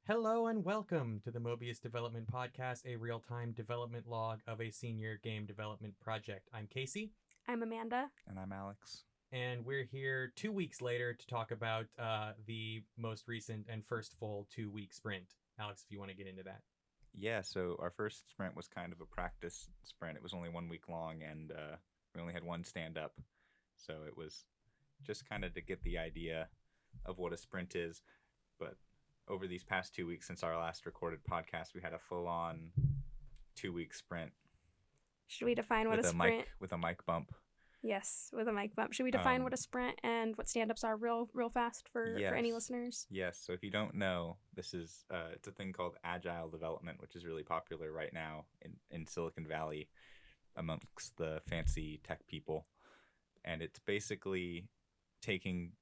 Hello and welcome to the Mobius Development Podcast, a real-time development log of a senior game development project. I'm Casey. I'm Amanda. And I'm Alex. And we're here 2 weeks later to talk about the most recent and first full 2-week sprint. Alex, if you want to get into that. Yeah, so our first sprint was kind of a practice sprint. It was only 1 week long, and we only had one stand-up. So it was just kind of to get the idea of what a sprint is. But over these past 2 weeks since our last recorded podcast, we had a full-on 2-week sprint. Should we define what a sprint? With a mic bump. Yes, with a mic bump. Should we define what a sprint and what stand-ups are real fast for any listeners? Yes, so if you don't know, this is it's a thing called agile development, which is really popular right now in Silicon Valley amongst the fancy tech people. And it's basically taking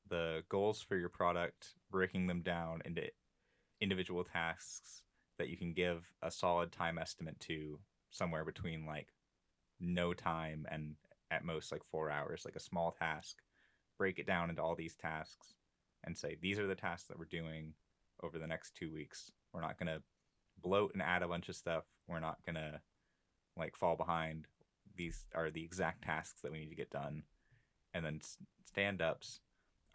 the goals for your product, breaking them down into individual tasks that you can give a solid time estimate to, somewhere between like no time and at most like 4 hours, like a small task. Break it down into all these tasks and say, these are the tasks that we're doing over the next 2 weeks. We're not going to bloat and add a bunch of stuff. We're not going to like fall behind. These are the exact tasks that we need to get done. And then stand-ups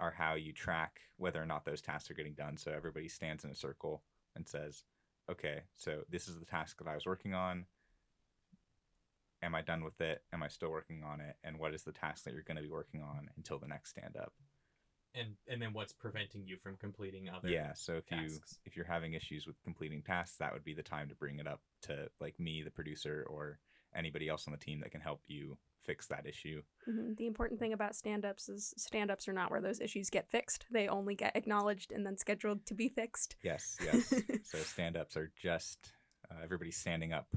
are how you track whether or not those tasks are getting done. So everybody stands in a circle and says, okay, so this is the task that I was working on. Am I done with it? Am I still working on it? And what is the task that you're going to be working on until the next stand-up? And then what's preventing you from completing other so tasks? if you're having issues with completing tasks, that would be the time to bring it up to like me, the producer, or anybody else on the team that can help you fix that issue. Mm-hmm. The important thing about stand-ups is stand-ups are not where those issues get fixed. They only get acknowledged and then scheduled to be fixed. Yes. So stand-ups are just everybody's standing up,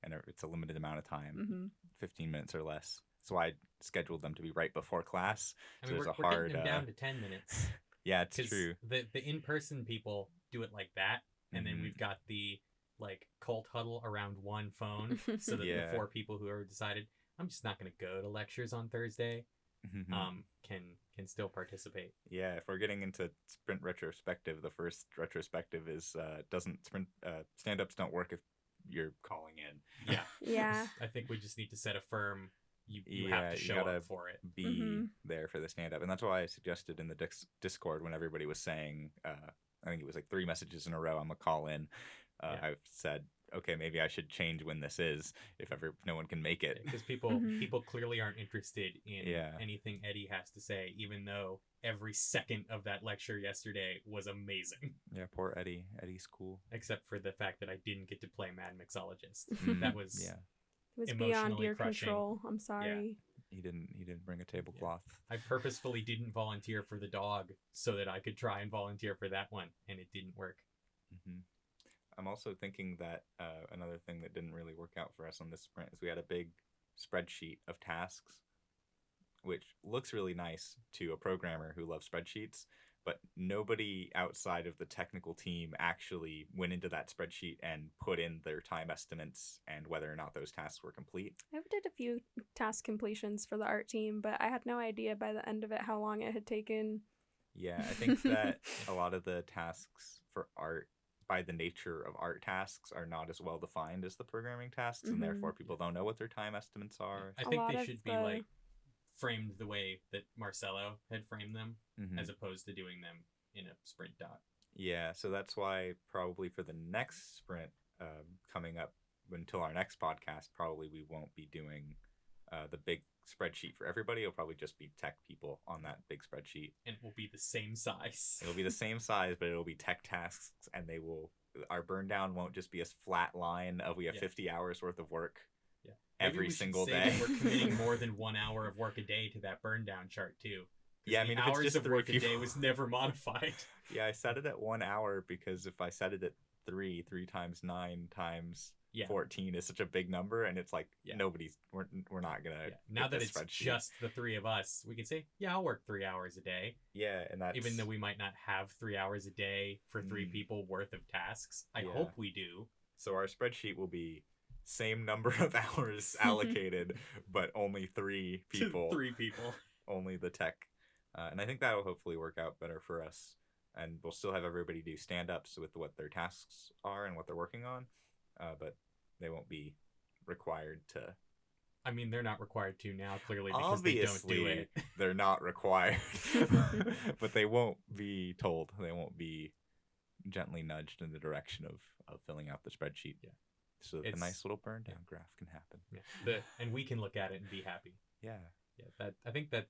and it's a limited amount of time, 15 minutes or less. So I scheduled them to be right before class. I mean, we're getting them down to 10 minutes. Yeah, it's true. The in-person people do it like that, and then we've got the like cult huddle around one phone, so that the 4 people who are decided, I'm just not going to go to lectures on Thursday, can still participate. Yeah, if we're getting into sprint retrospective, the first retrospective is stand-ups don't work if you're calling in. Yeah. I think we just need to set a firm. You have to show up for it. Be there for the stand-up, and that's why I suggested in the Discord when everybody was saying, I think it was like 3 messages in a row, I'm gonna call in. I've said, okay, maybe I should change when this is if no one can make it, because people clearly aren't interested in anything Eddie has to say, even though every second of that lecture yesterday was amazing. Yeah, poor Eddie. Eddie's cool, except for the fact that I didn't get to play Mad Mixologist. That was It was beyond your control. I'm sorry. He didn't bring a tablecloth. I purposefully didn't volunteer for the dog so that I could try and volunteer for that one, and it didn't work. I'm also thinking that another thing that didn't really work out for us on this sprint is we had a big spreadsheet of tasks, which looks really nice to a programmer who loves spreadsheets, but nobody outside of the technical team actually went into that spreadsheet and put in their time estimates and whether or not those tasks were complete. I did a few task completions for the art team, but I had no idea by the end of it how long it had taken. Yeah, I think that a lot of the tasks for art, by the nature of art tasks, are not as well defined as the programming tasks, and therefore people don't know what their time estimates are. I think they should be like framed the way that Marcelo had framed them, as opposed to doing them in a sprint doc. Yeah, so that's why probably for the next sprint coming up until our next podcast, probably we won't be doing the big spreadsheet for everybody. It'll probably just be tech people on that big spreadsheet. And it will be the same size. It'll be the same size, but it'll be tech tasks, and our burn down won't just be a flat line of we have 50 hours worth of work. Every single day. We're committing more than 1 hour of work a day to that burn down chart too. Yeah, I mean, the if hours it's just of work a day was never modified. Yeah, I set it at 1 hour because if I set it at 3 times 9 times 14 is such a big number, and it's like we're not gonna. Now that it's just the 3 of us, we can say, I'll work 3 hours a day. Yeah, and that's even though we might not have 3 hours a day for 3 people worth of tasks. I hope we do. So our spreadsheet will be same number of hours allocated, but only 3 people. 3 people. Only the tech. And I think that will hopefully work out better for us. and we'll still have everybody do stand-ups with what their tasks are and what they're working on, but they won't be required to. I mean, they're not required to now, clearly, because Obviously, they don't do it. They're not required, but they won't be told. They won't be gently nudged in the direction of filling out the spreadsheet. Yeah. So that the nice little burn down graph can happen. Yeah. And we can look at it and be happy. Yeah. Yeah. I think that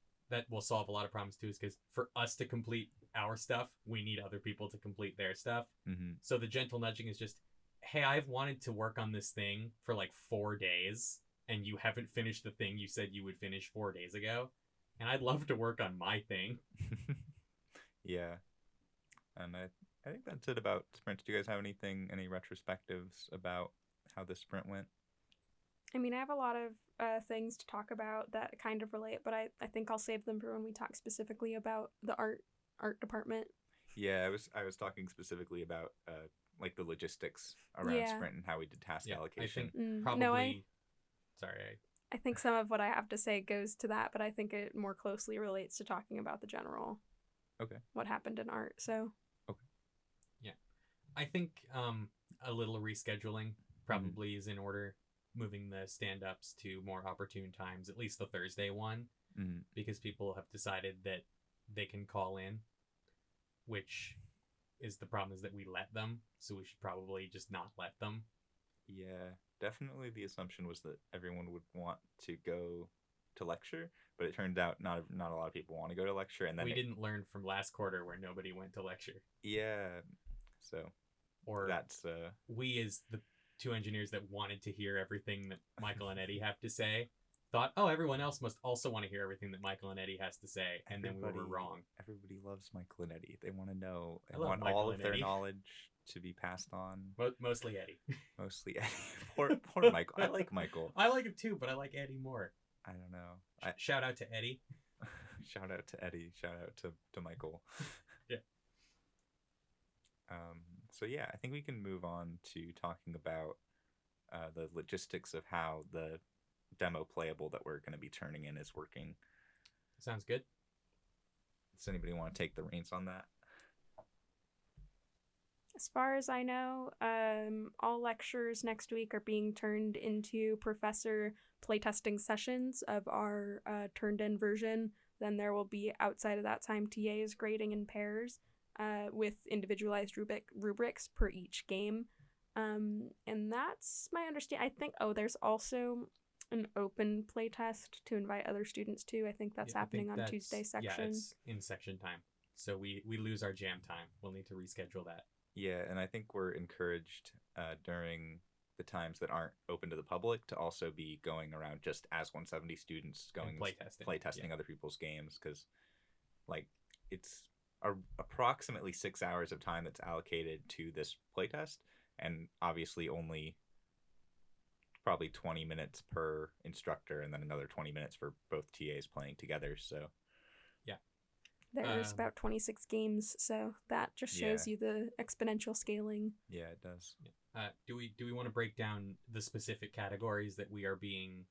will solve a lot of problems too, is because for us to complete our stuff, we need other people to complete their stuff. Mm-hmm. So the gentle nudging is just, hey, I've wanted to work on this thing for like 4 days, and you haven't finished the thing you said you would finish 4 days ago, and I'd love to work on my thing. Yeah. And I think that's it about sprints. Do you guys have any retrospectives about how this sprint went? I mean, I have a lot of things to talk about that kind of relate, but I think I'll save them for when we talk specifically about the art department. Yeah, I was talking specifically about like the logistics around sprint and how we did task allocation. I think probably. Sorry. I think some of what I have to say goes to that, but I think it more closely relates to talking about the general. Okay. What happened in art? So. Okay. Yeah, I think a little rescheduling probably is in order. Moving the stand-ups to more opportune times, at least the Thursday one, because people have decided that they can call in, which is the problem, is that we let them, so we should probably just not let them. Yeah, definitely the assumption was that everyone would want to go to lecture, but it turned out not a lot of people want to go to lecture, and then we didn't learn from last quarter where nobody went to lecture. Yeah, so that's we as the 2 engineers that wanted to hear everything that Michael and Eddie have to say thought, oh, everyone else must also want to hear everything that Michael and Eddie has to say, and then we were wrong. Everybody loves Michael and Eddie. They want to know and want all of their knowledge to be passed on. Mostly Eddie. Mostly Eddie. Poor Michael. I like Michael. I like him too, but I like Eddie more. I don't know. Shout out to Eddie. Shout out to Eddie. Shout out to Michael. Yeah. So yeah, I think we can move on to talking about the logistics of how the demo playable that we're going to be turning in is working. Sounds good. Does anybody want to take the reins on that? As far as I know, all lectures next week are being turned into professor playtesting sessions of our turned-in version. Then there will be, outside of that time, TAs grading in pairs with individualized rubrics per each game. And that's my understanding. I think, there's also an open playtest to invite other students to. I think that's happening on Tuesday section. Yeah, it's in section time. So we lose our jam time. We'll need to reschedule that. Yeah, and I think we're encouraged during the times that aren't open to the public to also be going around just as 170 students going playtesting other people's games, because like it's approximately 6 hours of time that's allocated to this playtest, and obviously only probably 20 minutes per instructor, and then another 20 minutes for both TAs playing together. So yeah, there's about 26 games, so that just shows you the exponential scaling. Yeah, it does. Do we want to break down the specific categories that we are being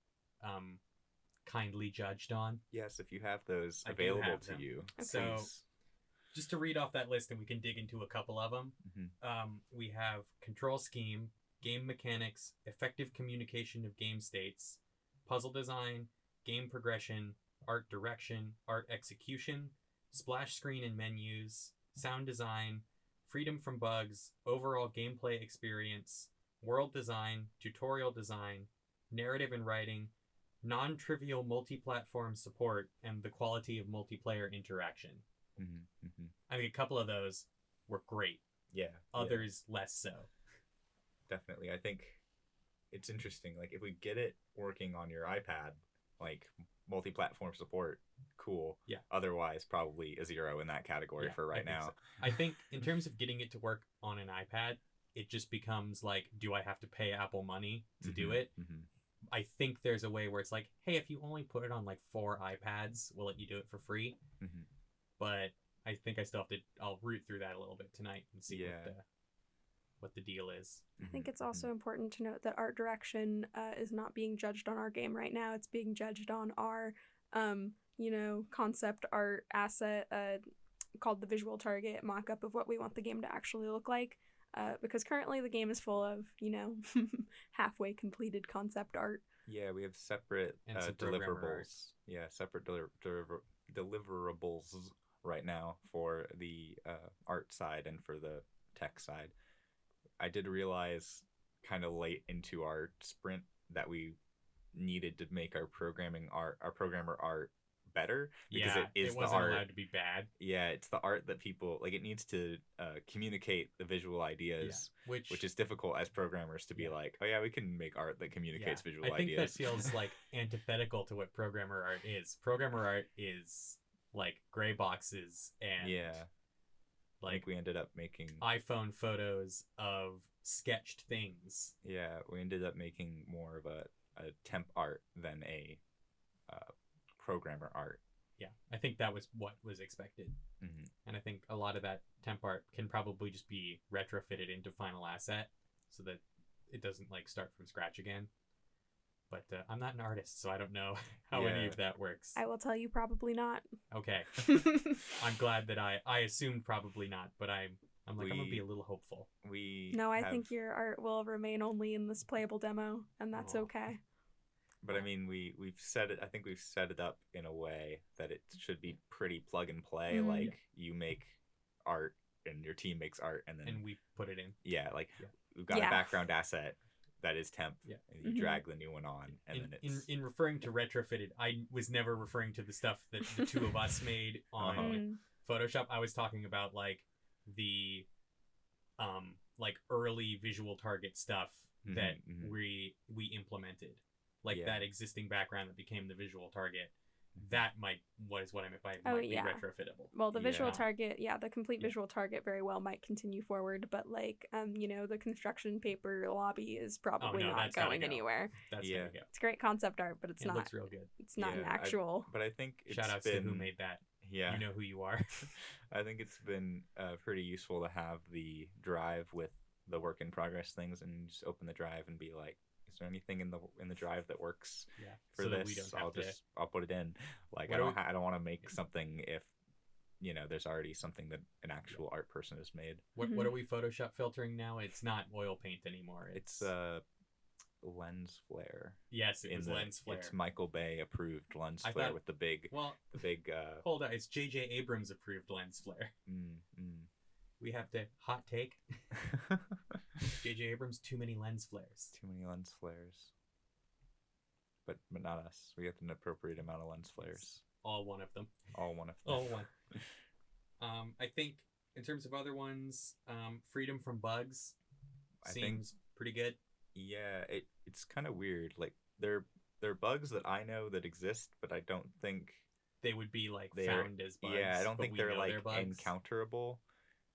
kindly judged on? Yes, if you have those available to you. Okay. So just to read off that list, and we can dig into a couple of them. We have control scheme, game mechanics, effective communication of game states, puzzle design, game progression, art direction, art execution, splash screen and menus, sound design, freedom from bugs, overall gameplay experience, world design, tutorial design, narrative and writing, non-trivial multi-platform support, and the quality of multiplayer interaction. I think a couple of those were great. Yeah. Others less so. Definitely. I think it's interesting. Like, if we get it working on your iPad, like multi-platform support, cool. Yeah. Otherwise, probably a 0 in that category for right now. So. I think in terms of getting it to work on an iPad, it just becomes like, do I have to pay Apple money to do it? I think there's a way where it's like, hey, if you only put it on like 4 iPads, we'll let you do it for free. But I think I'll root through that a little bit tonight and see what the deal is. I think it's also important to note that art direction is not being judged on our game right now. It's being judged on our, concept art asset called the visual target mock-up of what we want the game to actually look like. Because currently the game is full of, halfway completed concept art. Yeah, we have separate deliverables. Yeah, separate deliverables right now for the art side and for the tech side. I did realize kind of late into our sprint that we needed to make our programmer art better, because it wasn't allowed to be bad. Yeah, it's the art that people like. It needs to communicate the visual ideas, which is difficult as programmers to be like, oh yeah, we can make art that communicates visual ideas. I think that feels like antithetical to what programmer art is. Programmer art is like gray boxes and like we ended up making iPhone photos of sketched things. Yeah, we ended up making more of a temp art than a programmer art. Yeah, I think that was what was expected. Mm-hmm. And I think a lot of that temp art can probably just be retrofitted into Final Asset so that it doesn't like start from scratch again. But I'm not an artist, so I don't know how any of that works. I will tell you probably not. Okay. I'm glad that I assumed probably not, but I'm going to be a little hopeful. I think your art will remain only in this playable demo, and that's okay. But I mean, we've set it. I think we've set it up in a way that it should be pretty plug and play. Mm-hmm. Like you make art, and your team makes art, and we put it in. Yeah, we've got a background asset that is temp, and you drag the new one on, and then it's in referring to retrofitted. I was never referring to the stuff that the two of us made on Photoshop. I was talking about like the like early visual target stuff that we implemented. Like that existing background that became the visual target. That was what I meant by might be retrofittable. Well, the visual target, the complete visual target very well might continue forward, but like, the construction paper lobby is probably not going anywhere. That's gonna go. It's great concept art, but it looks real good. It's not an actual. But I think shout outs to who made that. Yeah, you know who you are. I think it's been pretty useful to have the drive with the work in progress things, and just open the drive and be like, is there anything in the drive that works for this? I'll put it in. Like I don't want to make something if there's already something that an actual art person has made. What are we Photoshop filtering now? It's not oil paint anymore. It's lens flare. Yes, it was lens flare. It's Michael Bay approved lens flare with the big. Hold on, it's J.J. Abrams approved lens flare. We have to hot take. J.J. Abrams, too many lens flares. Too many lens flares. But not us. We get an appropriate amount of lens flares. All one of them. All one of them. All one. I think in terms of other ones, Freedom from Bugs seems pretty good. Yeah, it's kind of weird. Like they're bugs that I know that exist, but I don't think they would be like found as bugs. Yeah, I don't think they're like encounterable.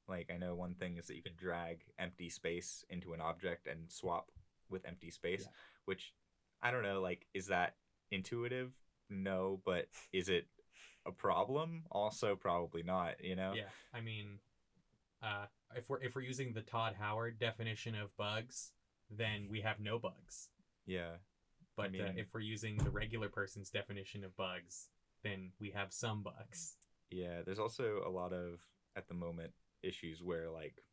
Like, I know one thing is that you can drag empty space into an object and swap with empty space, which, I don't know, like, is that intuitive? No, but is it a problem? Also, probably not, Yeah, I mean, if we're using the Todd Howard definition of bugs, then we have no bugs. Yeah. But if we're using the regular person's definition of bugs, then we have some bugs. Yeah, there's also a lot of, at the moment, issues where like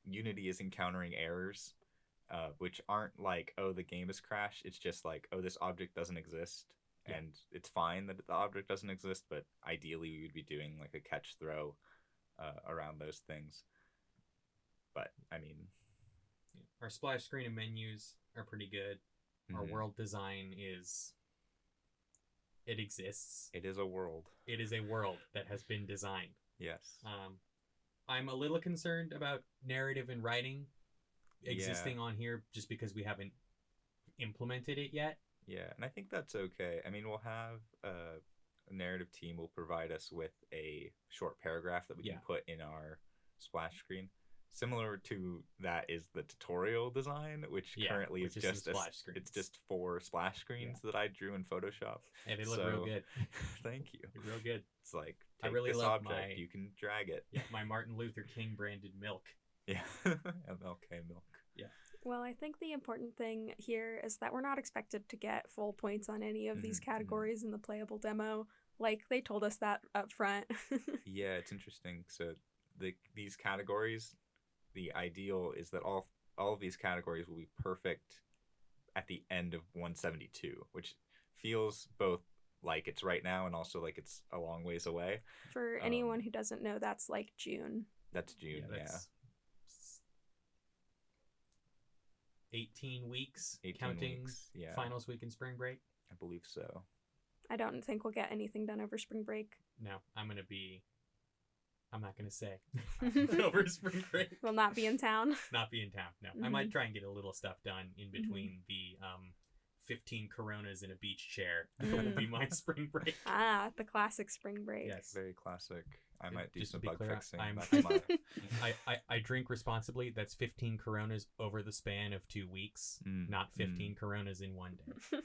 Unity is encountering errors which aren't like, oh, the game has crashed. It's just like, oh, this object doesn't exist, and it's fine that the object doesn't exist, but ideally we would be doing like a catch throw around those things. But I mean, our splash screen and menus are pretty good. Our world design it exists. It is a world. It is a world that has been designed. Yes. I'm a little concerned about narrative and writing existing on here just because we haven't implemented it yet. Yeah, and I think that's okay. I mean, we'll have a narrative team will provide us with a short paragraph that we can put in our splash screen. Similar to that is the tutorial design, which currently is just it's just 4 splash screens that I drew in Photoshop. And they look real good. Thank you. They're real good. It's like, I really this love object, you can drag it. Yeah, my Martin Luther King branded milk. Yeah, MLK milk. Yeah. Well, I think the important thing here is that we're not expected to get full points on any of these categories in the playable demo. Like, they told us that up front. Yeah, it's interesting. So these categories, the ideal is that all of these categories will be perfect at the end of 172, which feels both like it's right now and also like it's a long ways away. For anyone who doesn't know, that's like June. That's June, yeah. That's 18 weeks, 18 counting weeks, yeah. finals week and spring break. I believe so. I don't think we'll get anything done over spring break. No, I'm not going to say over spring break. We'll not be in town. Not be in town, no. I might try and get a little stuff done in between the 15 Coronas in a beach chair. That will be my spring break. Ah, the classic spring break. Yes. Very classic. I might do Just some to be bug clear, fixing. I'm- That's my... I drink responsibly. That's 15 Coronas over the span of 2 weeks, not 15 Coronas in one day.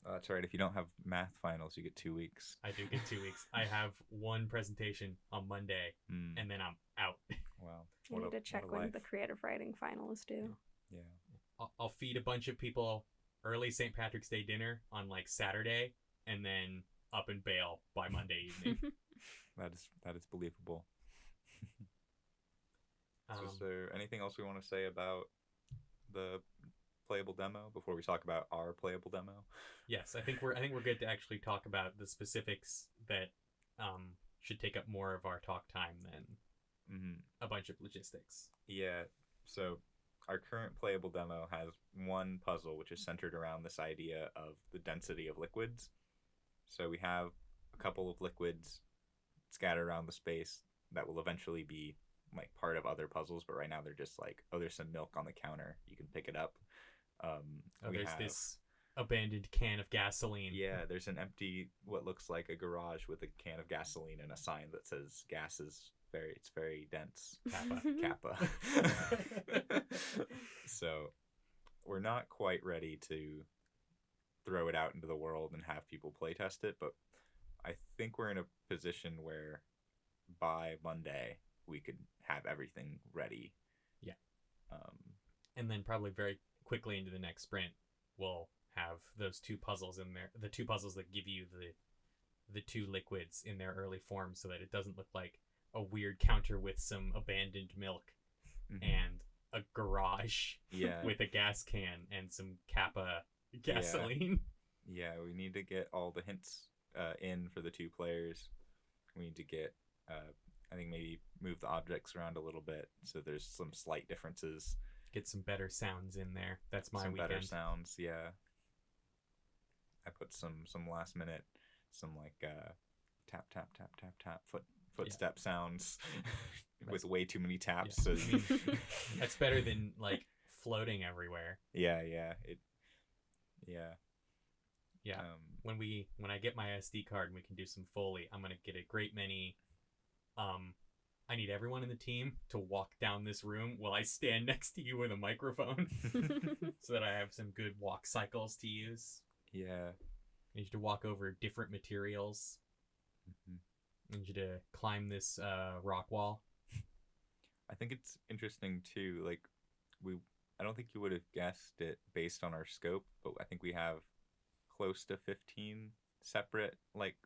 That's right. If you don't have math finals, you get 2 weeks. I do get 2 weeks. I have one presentation on Monday, and then I'm out. Wow. I need to check when the creative writing final is due. Yeah. I'll feed a bunch of people early St. Patrick's Day dinner on like Saturday, and then up and bail by Monday evening. That is believable. So is there anything else we want to say about the playable demo before we talk about our playable demo? Yes, I think we're good to actually talk about the specifics that should take up more of our talk time than a bunch of logistics. Yeah. So our current playable demo has one puzzle which is centered around this idea of the density of liquids. So we have a couple of liquids scattered around the space that will eventually be like part of other puzzles, but right now they're just like, oh, there's some milk on the counter, you can pick it up. There's this abandoned can of gasoline. Yeah, there's an empty, what looks like a garage with a can of gasoline and a sign that says gas is very dense. Kappa. So we're not quite ready to throw it out into the world and have people play test it, but I think we're in a position where by Monday we could have everything ready. Yeah. And then probably very quickly into the next sprint, we'll have those two puzzles in there, the two puzzles that give you the two liquids in their early form, so that it doesn't look like a weird counter with some abandoned milk and a garage with a gas can and some Kappa gasoline. Yeah, we need to get all the hints in for the two players. We need to get, I think maybe move the objects around a little bit so there's some slight differences. Get some better sounds in there. That's my weekend. Better sounds, yeah. I put some last minute, some like tap tap tap tap tap footstep sounds with way too many taps. Yeah. So that's better than like floating everywhere. Yeah. When I get my SD card and we can do some Foley, I'm gonna get a great many. I need everyone in the team to walk down this room while I stand next to you with a microphone, so that I have some good walk cycles to use. Yeah. I need you to walk over different materials. I need you to climb this rock wall. I think it's interesting too. Like I don't think you would have guessed it based on our scope, but I think we have close to 15 separate like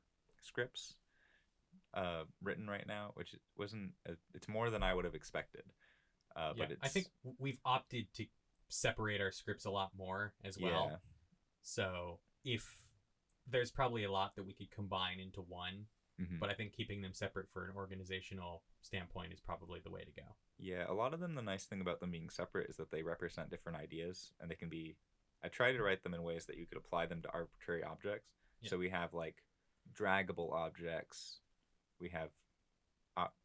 scripts written right now, which it's more than I would have expected. But I think we've opted to separate our scripts a lot more as well. Yeah. So if there's probably a lot that we could combine into one, but I think keeping them separate for an organizational standpoint is probably the way to go. Yeah, a lot of them, the nice thing about them being separate is that they represent different ideas, and they can be, I try to write them in ways that you could apply them to arbitrary objects. Yeah. So we have like draggable objects, we have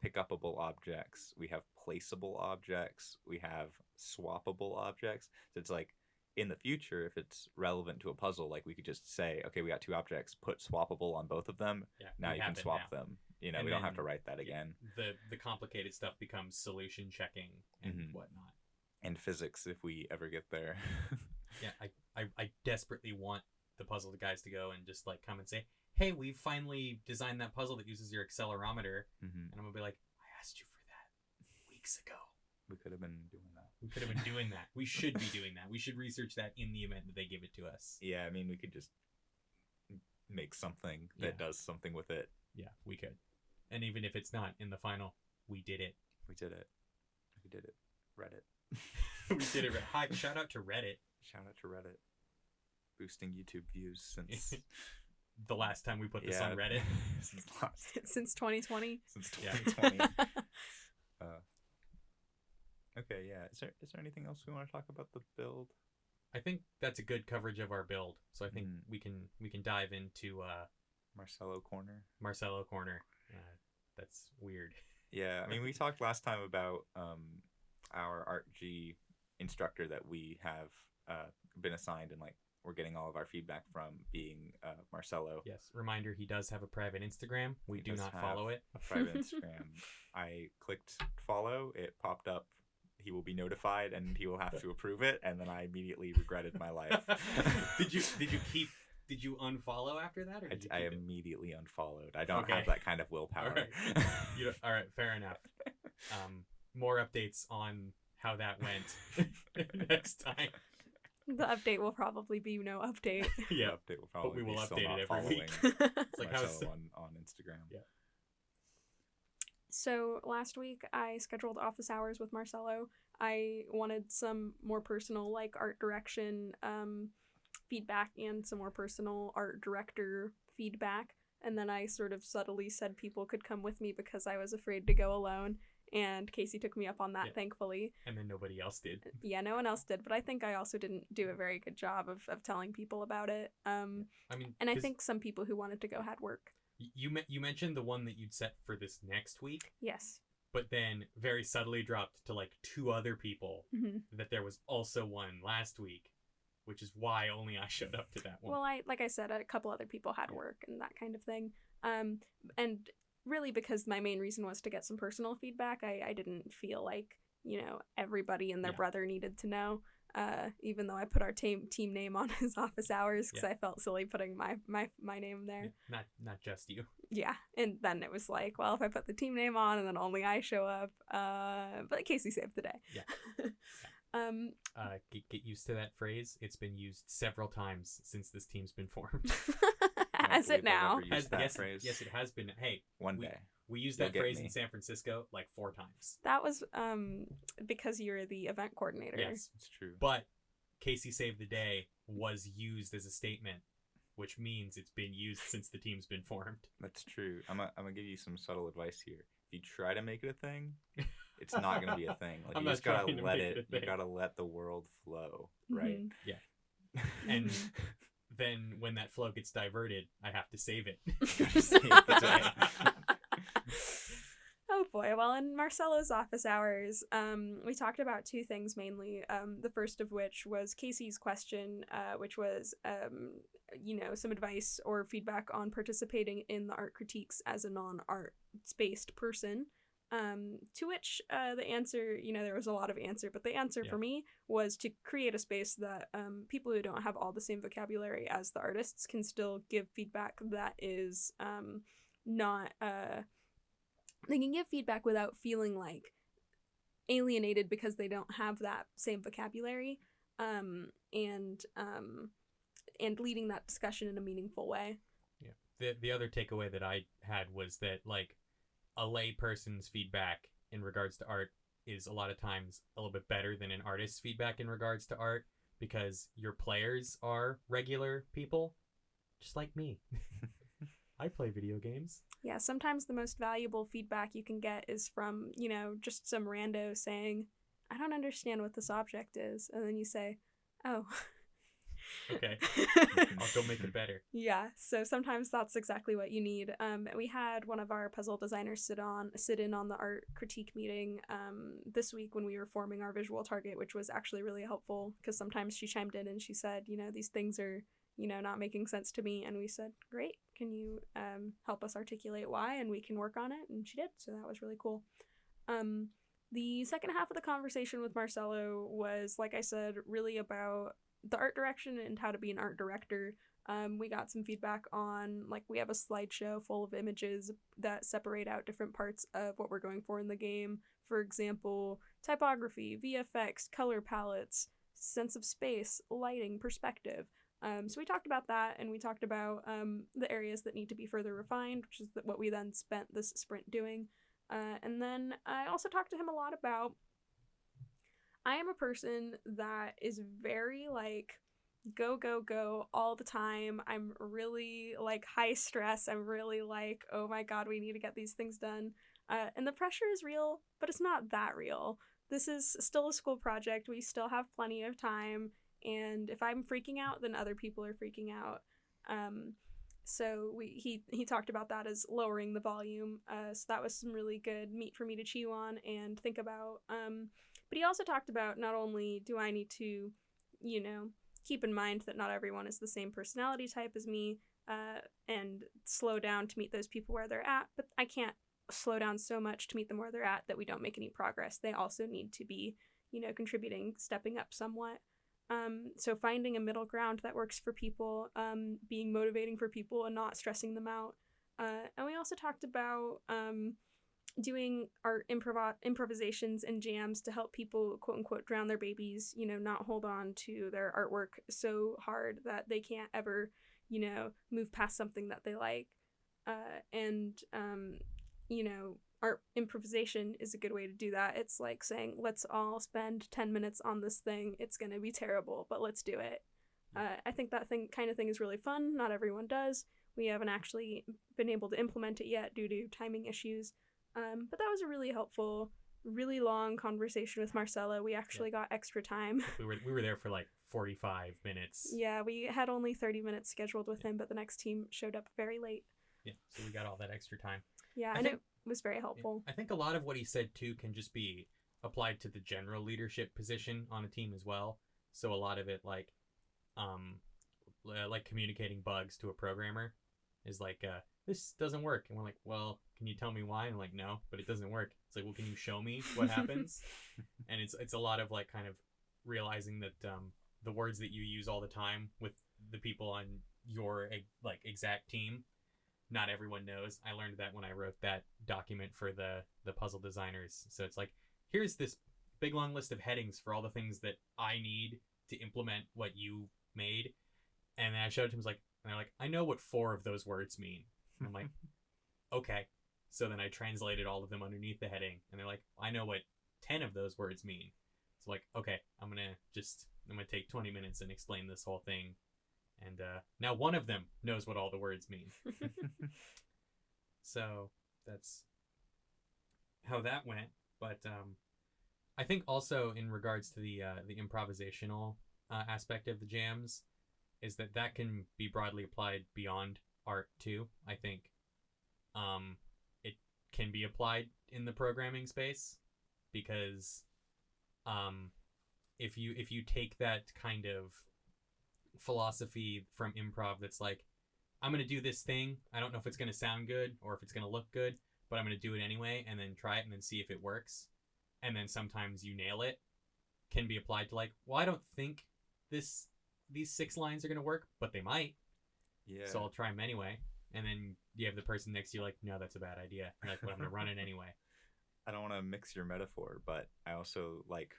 pick-upable objects, we have placeable objects, we have swappable objects. So it's like, in the future, if it's relevant to a puzzle, like we could just say, okay, we got two objects, put swappable on both of them. Yeah, now you can swap them. You know, we don't have to write that again. The complicated stuff becomes solution checking and whatnot. And physics, if we ever get there. Yeah, I desperately want the puzzle guys to go and just like come and say, hey, we finally designed that puzzle that uses your accelerometer. And I'm gonna be like, I asked you for that weeks ago. We could have been doing that. We should be doing that. We should research that in the event that they give it to us. Yeah, I mean, we could just make something that does something with it. Yeah, we could. And even if it's not in the final, we did it. We did it. Reddit. We did it. Hi, shout out to Reddit. Shout out to Reddit. Boosting YouTube views since the last time we put this on Reddit. Since 2020. Since 2020. Okay, yeah. Is there anything else we want to talk about the build? I think that's a good coverage of our build. So I think we can dive into Marcelo Corner. Marcelo Corner. That's weird. Yeah, I mean, we talked last time about our Art G instructor that we have been assigned and like we're getting all of our feedback from being Marcelo. Yes. Reminder, he does have a private Instagram. We do not follow it. A private Instagram. I clicked follow. It popped up. He will be notified and he will have to approve it. And then I immediately regretted my life. Did you unfollow after that? Or I immediately unfollowed. I don't have that kind of willpower. All right. All right, fair enough. More updates on how that went next time. The update will probably be no update. Yeah, update will probably. But we will be update it every week. It's like Marcelo on Instagram. Yeah. So last week I scheduled office hours with Marcelo. I wanted some more personal like art direction feedback and some more personal art director feedback. And then I sort of subtly said people could come with me because I was afraid to go alone. And Casey took me up on that, thankfully. And then nobody else did. Yeah, no one else did. But I think I also didn't do a very good job of telling people about it. And I think some people who wanted to go had work. You mentioned the one that you'd set for this next week. Yes. But then very subtly dropped to like 2 other people that there was also one last week, which is why only I showed up to that one. Well, like I said, a couple other people had work and that kind of thing. And really because my main reason was to get some personal feedback, I didn't feel like, everybody and their brother needed to know. Even though I put our team name on his office hours because I felt silly putting my name there. Yeah, not just you. Yeah, and then it was like, well, if I put the team name on and then only I show up, but Casey saved the day. Yeah. Get used to that phrase. It's been used several times since this team's been formed. As it now. Yes, it has been. Hey, one day. We used that phrase in San Francisco like 4 times. That was because you're the event coordinator. Yes, it's true. But Casey Saved the Day was used as a statement, which means it's been used since the team's been formed. That's true. I'm gonna give you some subtle advice here. If you try to make it a thing, it's not gonna be a thing. Like you just gotta let it. You gotta let the world flow, right? Yeah. And then when that flow gets diverted, I have to save it. Oh boy. Well, in Marcelo's office hours, we talked about 2 things mainly. The first of which was Casey's question, which was, some advice or feedback on participating in the art critiques as a non-arts-based person. To which the answer, there was a lot of answer, but the answer for me was to create a space that people who don't have all the same vocabulary as the artists can still give feedback that is not... They can give feedback without feeling like alienated because they don't have that same vocabulary, and leading that discussion in a meaningful way. Yeah. The other takeaway that I had was that like a lay person's feedback in regards to art is a lot of times a little bit better than an artist's feedback in regards to art because your players are regular people, just like me. I play video games. Yeah, sometimes the most valuable feedback you can get is from, just some rando saying, I don't understand what this object is. And then you say, oh. Okay. I'll go make it better. Yeah, so sometimes that's exactly what you need. We had one of our puzzle designers sit in on the art critique meeting this week when we were forming our visual target, which was actually really helpful because sometimes she chimed in and she said, these things are not making sense to me. And we said, great, can you help us articulate why? And we can work on it. And she did. So that was really cool. The second half of the conversation with Marcelo was, like I said, really about the art direction and how to be an art director. We got some feedback on, we have a slideshow full of images that separate out different parts of what we're going for in the game. For example, typography, VFX, color palettes, sense of space, lighting, perspective. So we talked about that, and we talked about the areas that need to be further refined, which is what we then spent this sprint doing. And then I also talked to him a lot about, I am a person that is very like go, go, go all the time. I'm really like high stress. I'm really like, oh my God, we need to get these things done. And the pressure is real, but it's not that real. This is still a school project. We still have plenty of time. And if I'm freaking out, then other people are freaking out. So he talked about that as lowering the volume. So that was some really good meat for me to chew on and think about. But he also talked about, not only do I need to, keep in mind that not everyone is the same personality type as me, and slow down to meet those people where they're at, but I can't slow down so much to meet them where they're at that we don't make any progress. They also need to be, contributing, stepping up somewhat. So finding a middle ground that works for people, being motivating for people and not stressing them out. And we also talked about doing our improvisations and jams to help people, quote unquote, drown their babies, not hold on to their artwork so hard that they can't ever, move past something that they like. And art improvisation is a good way to do that. It's like saying, let's all spend 10 minutes on this thing. It's going to be terrible, but let's do it. I think that kind of thing is really fun. Not everyone does. We haven't actually been able to implement it yet due to timing issues. But that was a really helpful, really long conversation with Marcella. We actually got extra time. We were there for like 45 minutes. Yeah, we had only 30 minutes scheduled with him, but the next team showed up very late. Yeah, so we got all that extra time. Yeah, it was very helpful. I think a lot of what he said too can just be applied to the general leadership position on a team as well. So a lot of it, like communicating bugs to a programmer is like, this doesn't work, and we're like, well, can you tell me why? And I'm like, no, but it doesn't work. It's like, well, can you show me what happens? And it's a lot of like kind of realizing that the words that you use all the time with the people on your like exact team, not everyone knows. I learned that when I wrote that document for the puzzle designers. So it's like, here's this big long list of headings for all the things that I need to implement what you made. And then I showed it to him, and they're like, I know what 4 of those words mean. And I'm like, okay. So then I translated all of them underneath the heading, and they're like, I know what 10 of those words mean. So like, okay, I'm gonna take 20 minutes and explain this whole thing. And now one of them knows what all the words mean. So that's how that went. But I think also in regards to the improvisational aspect of the jams, is that can be broadly applied beyond art too. I think it can be applied in the programming space, because if you take that kind of philosophy from improv that's like, I'm going to do this thing, I don't know if it's going to sound good or if it's going to look good, but I'm going to do it anyway, and then try it and then see if it works, and then sometimes you nail it, can be applied to like, well, I don't think these 6 lines are going to work, but they might. Yeah. So I'll try them anyway. And then you have the person next to you like, no, that's a bad idea. You're like, but I'm going to run it anyway. I don't want to mix your metaphor, but I also like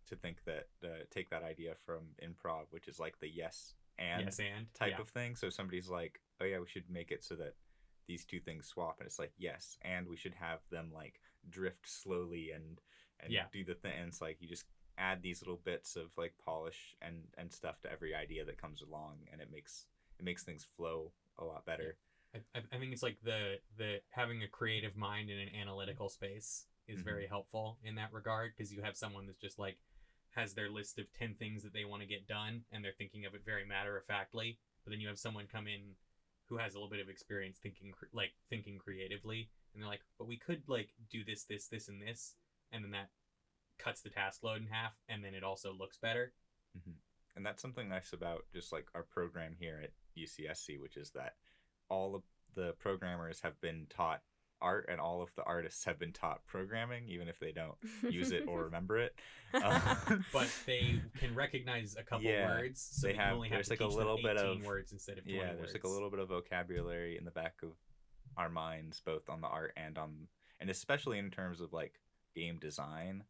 to think that take that idea from improv, which is like the yes and type of thing. So somebody's like, oh yeah, we should make it so that these 2 things swap, and it's like, yes, and we should have them like drift slowly and do the thing. And it's like, you just add these little bits of like polish and stuff to every idea that comes along, and it makes things flow a lot better. I think it's like the having a creative mind in an analytical space is very helpful in that regard, because you have someone that's just like has their list of 10 things that they want to get done, and they're thinking of it very matter-of-factly. But then you have someone come in who has a little bit of experience thinking creatively, and they're like, but we could like do this, and this, and then that cuts the task load in half, and then it also looks better. And that's something nice about just like our program here at UCSC, which is that all of the programmers have been taught art, and all of the artists have been taught programming, even if they don't use it or remember it. But they can recognize a couple words, so they only have to teach them 18 words instead of 20 words. There's like a little bit of vocabulary in the back of our minds, both on the art and especially in terms of like game design,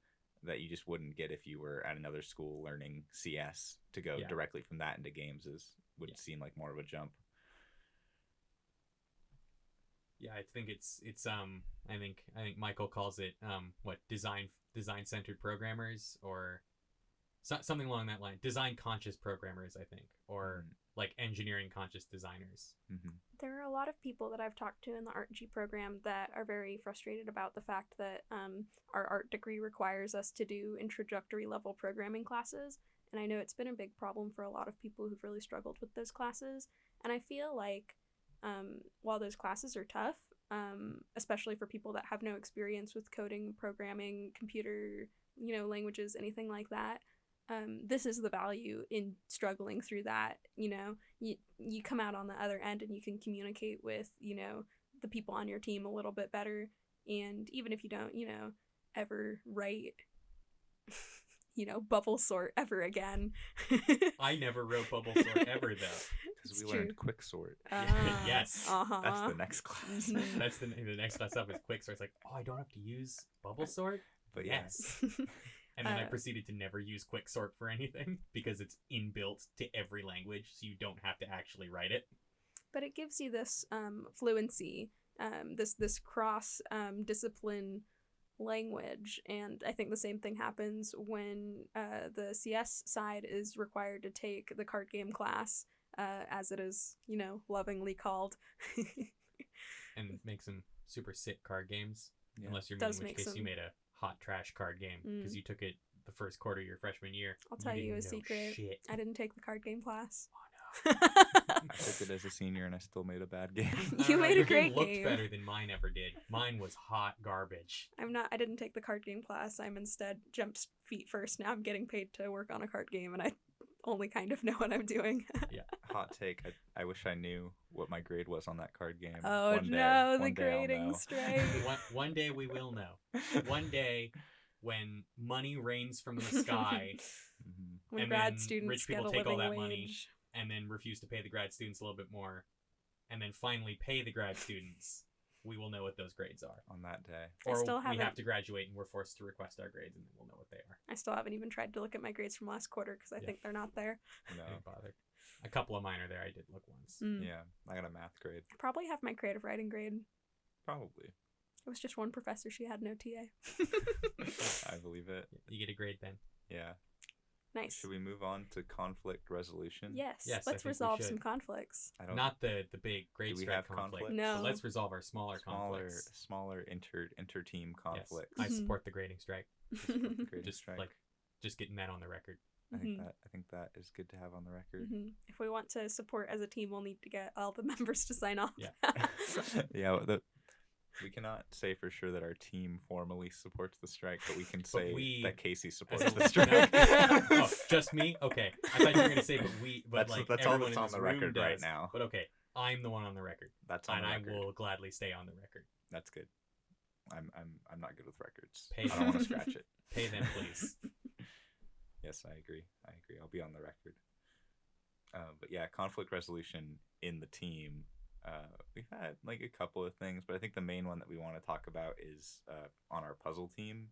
that you just wouldn't get if you were at another school learning CS. To go directly from that into games would seem like more of a jump. Yeah, I think it's I think Michael calls it design centered programmers, or something along that line. Design conscious programmers, I think, or like engineering conscious designers. Mm-hmm. There are a lot of people that I've talked to in the Art G program that are very frustrated about the fact that our art degree requires us to do introductory level programming classes. And I know it's been a big problem for a lot of people who've really struggled with those classes. And I feel like while those classes are tough, especially for people that have no experience with coding, programming, computer, languages, anything like that, this is the value in struggling through that. You come out on the other end and you can communicate with, the people on your team a little bit better. And even if you don't, ever write, bubble sort ever again. I never wrote bubble sort ever, though. Because we learned quick sort. Yes. Uh-huh. That's the next class. That's the next class up is quick sort. It's like, I don't have to use bubble sort? But yes. And then I proceeded to never use quick sort for anything because it's inbuilt to every language, so you don't have to actually write it. But it gives you this fluency, this cross discipline language, and I think the same thing happens when the CS side is required to take the card game class, as it is, lovingly called. And make some super sick card games, unless you're Does in which case you made a hot trash card game because you took it the first quarter of your freshman year. I'll tell you a secret. Shit. I didn't take the card game class. Oh no. I took it as a senior and I still made a bad game. You made a great game. game. Looked better than mine ever did. Mine was hot garbage. I didn't take the card game class. I'm instead jumped feet first. Now I'm getting paid to work on a card game and I only kind of know what I'm doing. Yeah. Hot take. I wish I knew what my grade was on that card game. Oh no, the grading strike. One day we will know. One day when money rains from the sky, when and grad then students rich get people a take all living that money wage. and then refuse to pay the grad students a little bit more, and then finally pay the grad students, we will know what those grades are. On that day. Or we have to graduate and we're forced to request our grades and then we'll know what they are. I still haven't even tried to look at my grades from last quarter because I think they're not there. No. Don't bother. A couple of mine are there. I did look once. Yeah, I got a math grade. I probably have my creative writing grade. Probably. It was just one professor. She had no TA. I believe it. You get a grade then. Yeah. Nice. Should we move on to conflict resolution? Yes. Yes, I Let's think we resolve should. some conflicts. I don't. Not the big grade Do we strike have conflict. conflict? No. But let's resolve our smaller conflicts. Smaller inter-team conflicts. Yes. I support the grading strike. Grading Just strike. just getting that on the record. I think that is good to have on the record. If we want to support as a team, we'll need to get all the members to sign off. Yeah. Yeah. We cannot say for sure that our team formally supports the strike, but we can say that Casey supports as a- the strike. Oh, just me? Okay. I thought you were going to say, but That's all everyone that's in on this the room record right does. now. But okay, I'm the one on the record. That's on and the record. I will gladly stay on the record. That's good. I'm not good with records. Pay I don't want to scratch it. Pay them, please. Yes, I agree. I'll be on the record. But yeah, conflict resolution in the team. We've had like a couple of things, but I think the main one that we want to talk about is on our puzzle team,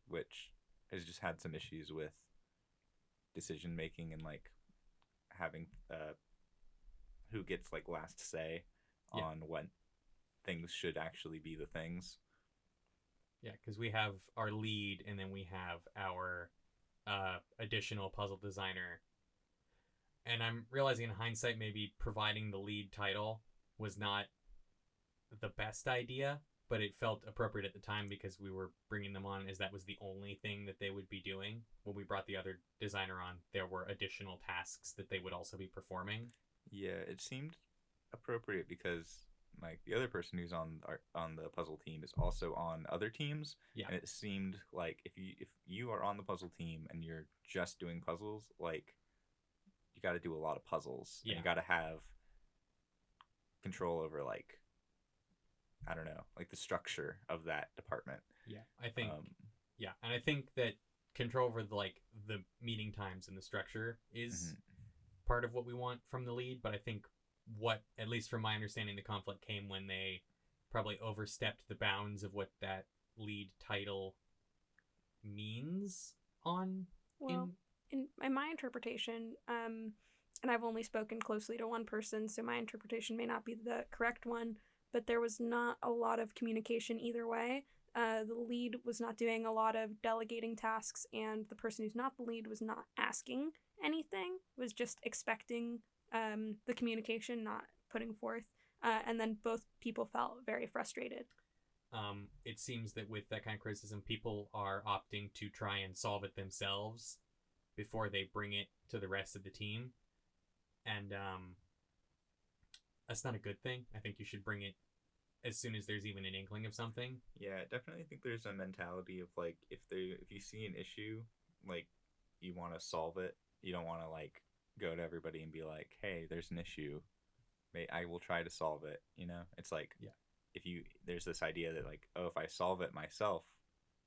which has just had some issues with decision making and like having who gets like last say on what things should actually be the things. Yeah, because we have our lead and then we have our additional puzzle designer. And I'm realizing in hindsight, maybe providing the lead title was not the best idea, but it felt appropriate at the time because we were bringing them on as that was the only thing that they would be doing. When we brought the other designer on, there were additional tasks that they would also be performing. Yeah, it seemed appropriate because like the other person who's on the puzzle team is also on other teams. Yeah. And it seemed like if you are on the puzzle team and you're just doing puzzles, like you got to do a lot of puzzles. Yeah. And you got to have control over like, I don't know, like the structure of that department. Yeah, I think. And I think that control over the meeting times and the structure is part of what we want from the lead. But I think what, at least from my understanding, the conflict came when they probably overstepped the bounds of what that lead title means on. Well, in my interpretation, and I've only spoken closely to one person, so my interpretation may not be the correct one, but there was not a lot of communication either way. The lead was not doing a lot of delegating tasks, and the person who's not the lead was not asking anything, was just expecting the communication, not putting forth. And then both people felt very frustrated. It seems that with that kind of criticism, people are opting to try and solve it themselves before they bring it to the rest of the team. And that's not a good thing. I think you should bring it as soon as there's even an inkling of something. Yeah, I definitely think there's a mentality of like if you see an issue, like you want to solve it. You don't want to like go to everybody and be like, "Hey, there's an issue. I will try to solve it." You know, it's like if there's this idea that like, oh, if I solve it myself,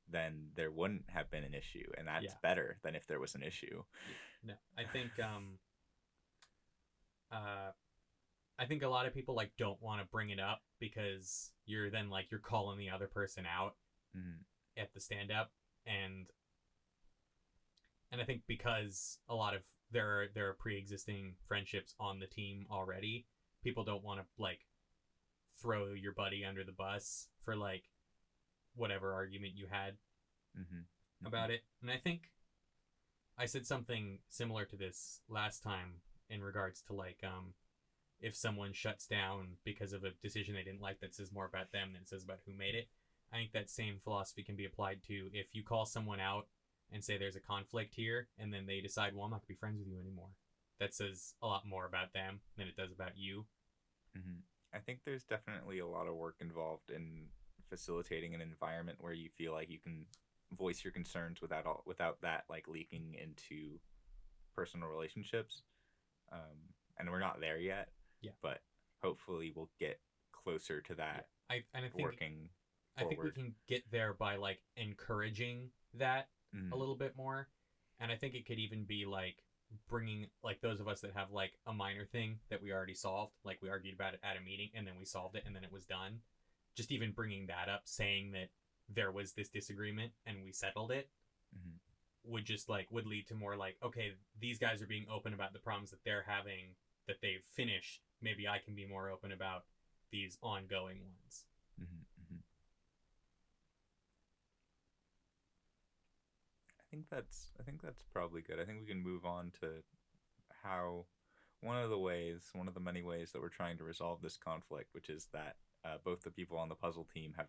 then there wouldn't have been an issue, and that's better than if there was an issue. No, I think a lot of people like don't want to bring it up because you're then like you're calling the other person out at the stand up, and I think because a lot of there are pre-existing friendships on the team already, people don't want to like throw your buddy under the bus for like whatever argument you had about it. And I think I said something similar to this last time in regards to like if someone shuts down because of a decision they didn't like that says more about them than it says about who made it. I think that same philosophy can be applied to if you call someone out and say there's a conflict here, and then they decide, well, I'm not going to be friends with you anymore. That says a lot more about them than it does about you. I think there's definitely a lot of work involved in facilitating an environment where you feel like you can voice your concerns without that like leaking into personal relationships. And we're not there yet. Yeah. But hopefully we'll get closer to that. Yeah. I think we can get there by like encouraging that a little bit more. And I think it could even be like bringing like those of us that have like a minor thing that we already solved, like we argued about it at a meeting and then we solved it and then it was done. Just even bringing that up, saying that there was this disagreement and we settled it would lead to more like, okay, these guys are being open about the problems that they're having that they've finished. Maybe I can be more open about these ongoing ones. I think that's probably good. I think we can move on to how one of the many ways that we're trying to resolve this conflict, which is that both the people on the puzzle team have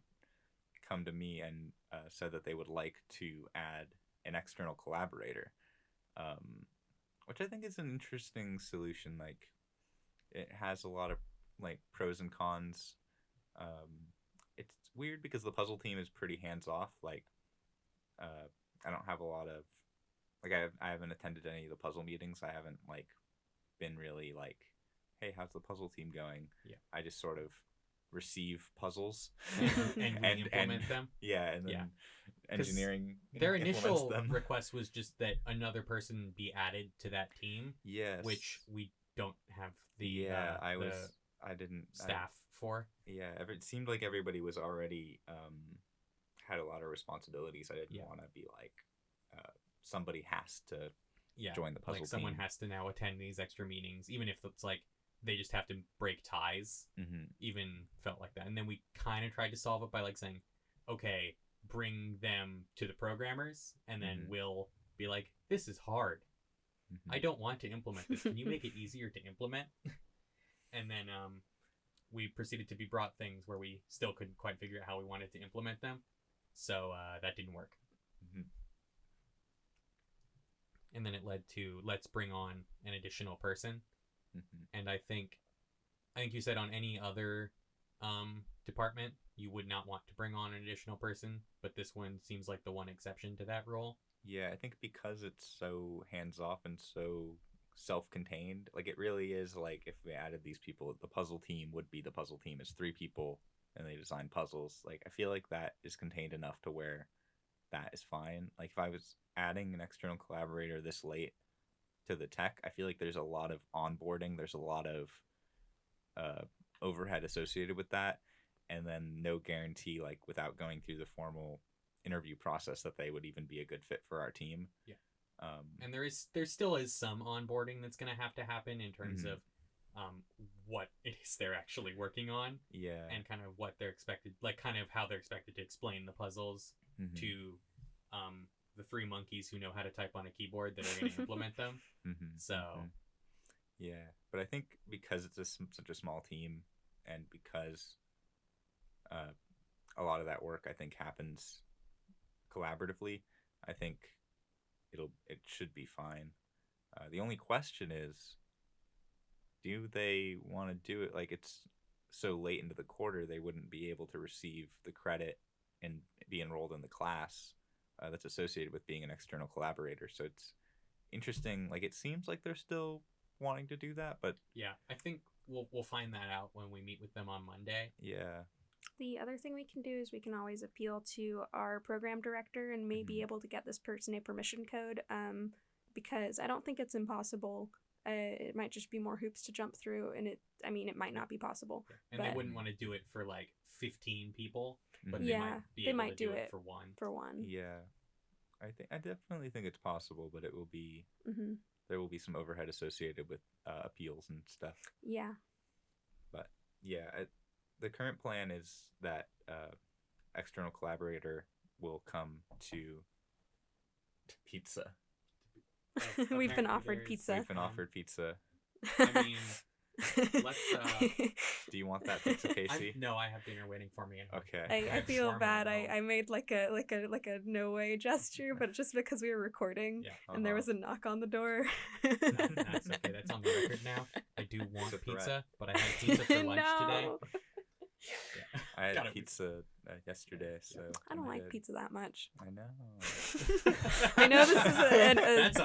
come to me and said that they would like to add an external collaborator, which I think is an interesting solution. Like, it has a lot of like pros and cons. It's weird because the puzzle team is pretty hands off. Like, I don't have a lot of like I haven't attended any of the puzzle meetings. I haven't like been really like, hey, how's the puzzle team going? Yeah, I just sort of receive puzzles and implement them. Yeah, and then engineering. Their initial request was just that another person be added to that team. Yes, which we don't have the staff for. Yeah, it seemed like everybody was already had a lot of responsibilities. I didn't want to be like somebody has to join the puzzle team. Someone has to now attend these extra meetings, even if it's like they just have to break ties. Even felt like that. And then we kind of tried to solve it by like saying, okay, bring them to the programmers, and then we'll be like, this is hard. I don't want to implement this. Can you make it easier to implement? And then we proceeded to be brought things where we still couldn't quite figure out how we wanted to implement them. So that didn't work. And then it led to let's bring on an additional person. And I think you said on any other department you would not want to bring on an additional person, but this one seems like the one exception to that rule. Yeah, I think because it's so hands-off and so self-contained, like it really is like if we added these people, the puzzle team would be the puzzle team. It's 3 people and they design puzzles. Like I feel like that is contained enough to where that is fine. Like if I was adding an external collaborator this late to the tech, I feel like there's a lot of onboarding, there's a lot of overhead associated with that, and then no guarantee like without going through the formal interview process that they would even be a good fit for our team. And there still is some onboarding that's going to have to happen in terms of what it is they're actually working on. Yeah. And kind of what they're expected, like kind of how they're expected to explain the puzzles to the 3 monkeys who know how to type on a keyboard that are going to implement them. So. Yeah. But I think because it's such a small team and because a lot of that work, I think, happens collaboratively, I think it should be fine. The only question is, do they want to do it like it's so late into the quarter they wouldn't be able to receive the credit and be enrolled in the class that's associated with being an external collaborator? So it's interesting. Like, it seems like they're still wanting to do that, but yeah, I think we'll find that out when we meet with them on Monday. Yeah. The other thing we can do is we can always appeal to our program director and may be able to get this person a permission code, because I don't think it's impossible. It might just be more hoops to jump through, and it might not be possible. Yeah. And they wouldn't want to do it for like 15 people, but yeah, they might do it for one. For one. Yeah. I definitely think it's possible, but it will be there will be some overhead associated with appeals and stuff. Yeah. But yeah, the current plan is that external collaborator will come to pizza. We've been offered pizza. We've been offered pizza. I mean, let's. Do you want that pizza, Casey? No, I have dinner waiting for me. Okay. I feel bad. I made like a no way gesture, but just because we were recording and there was a knock on the door. That's okay. That's on the record now. I do want pizza, but I had pizza for lunch today. Yeah. I had pizza yesterday, so I don't like pizza that much. I know. I know this is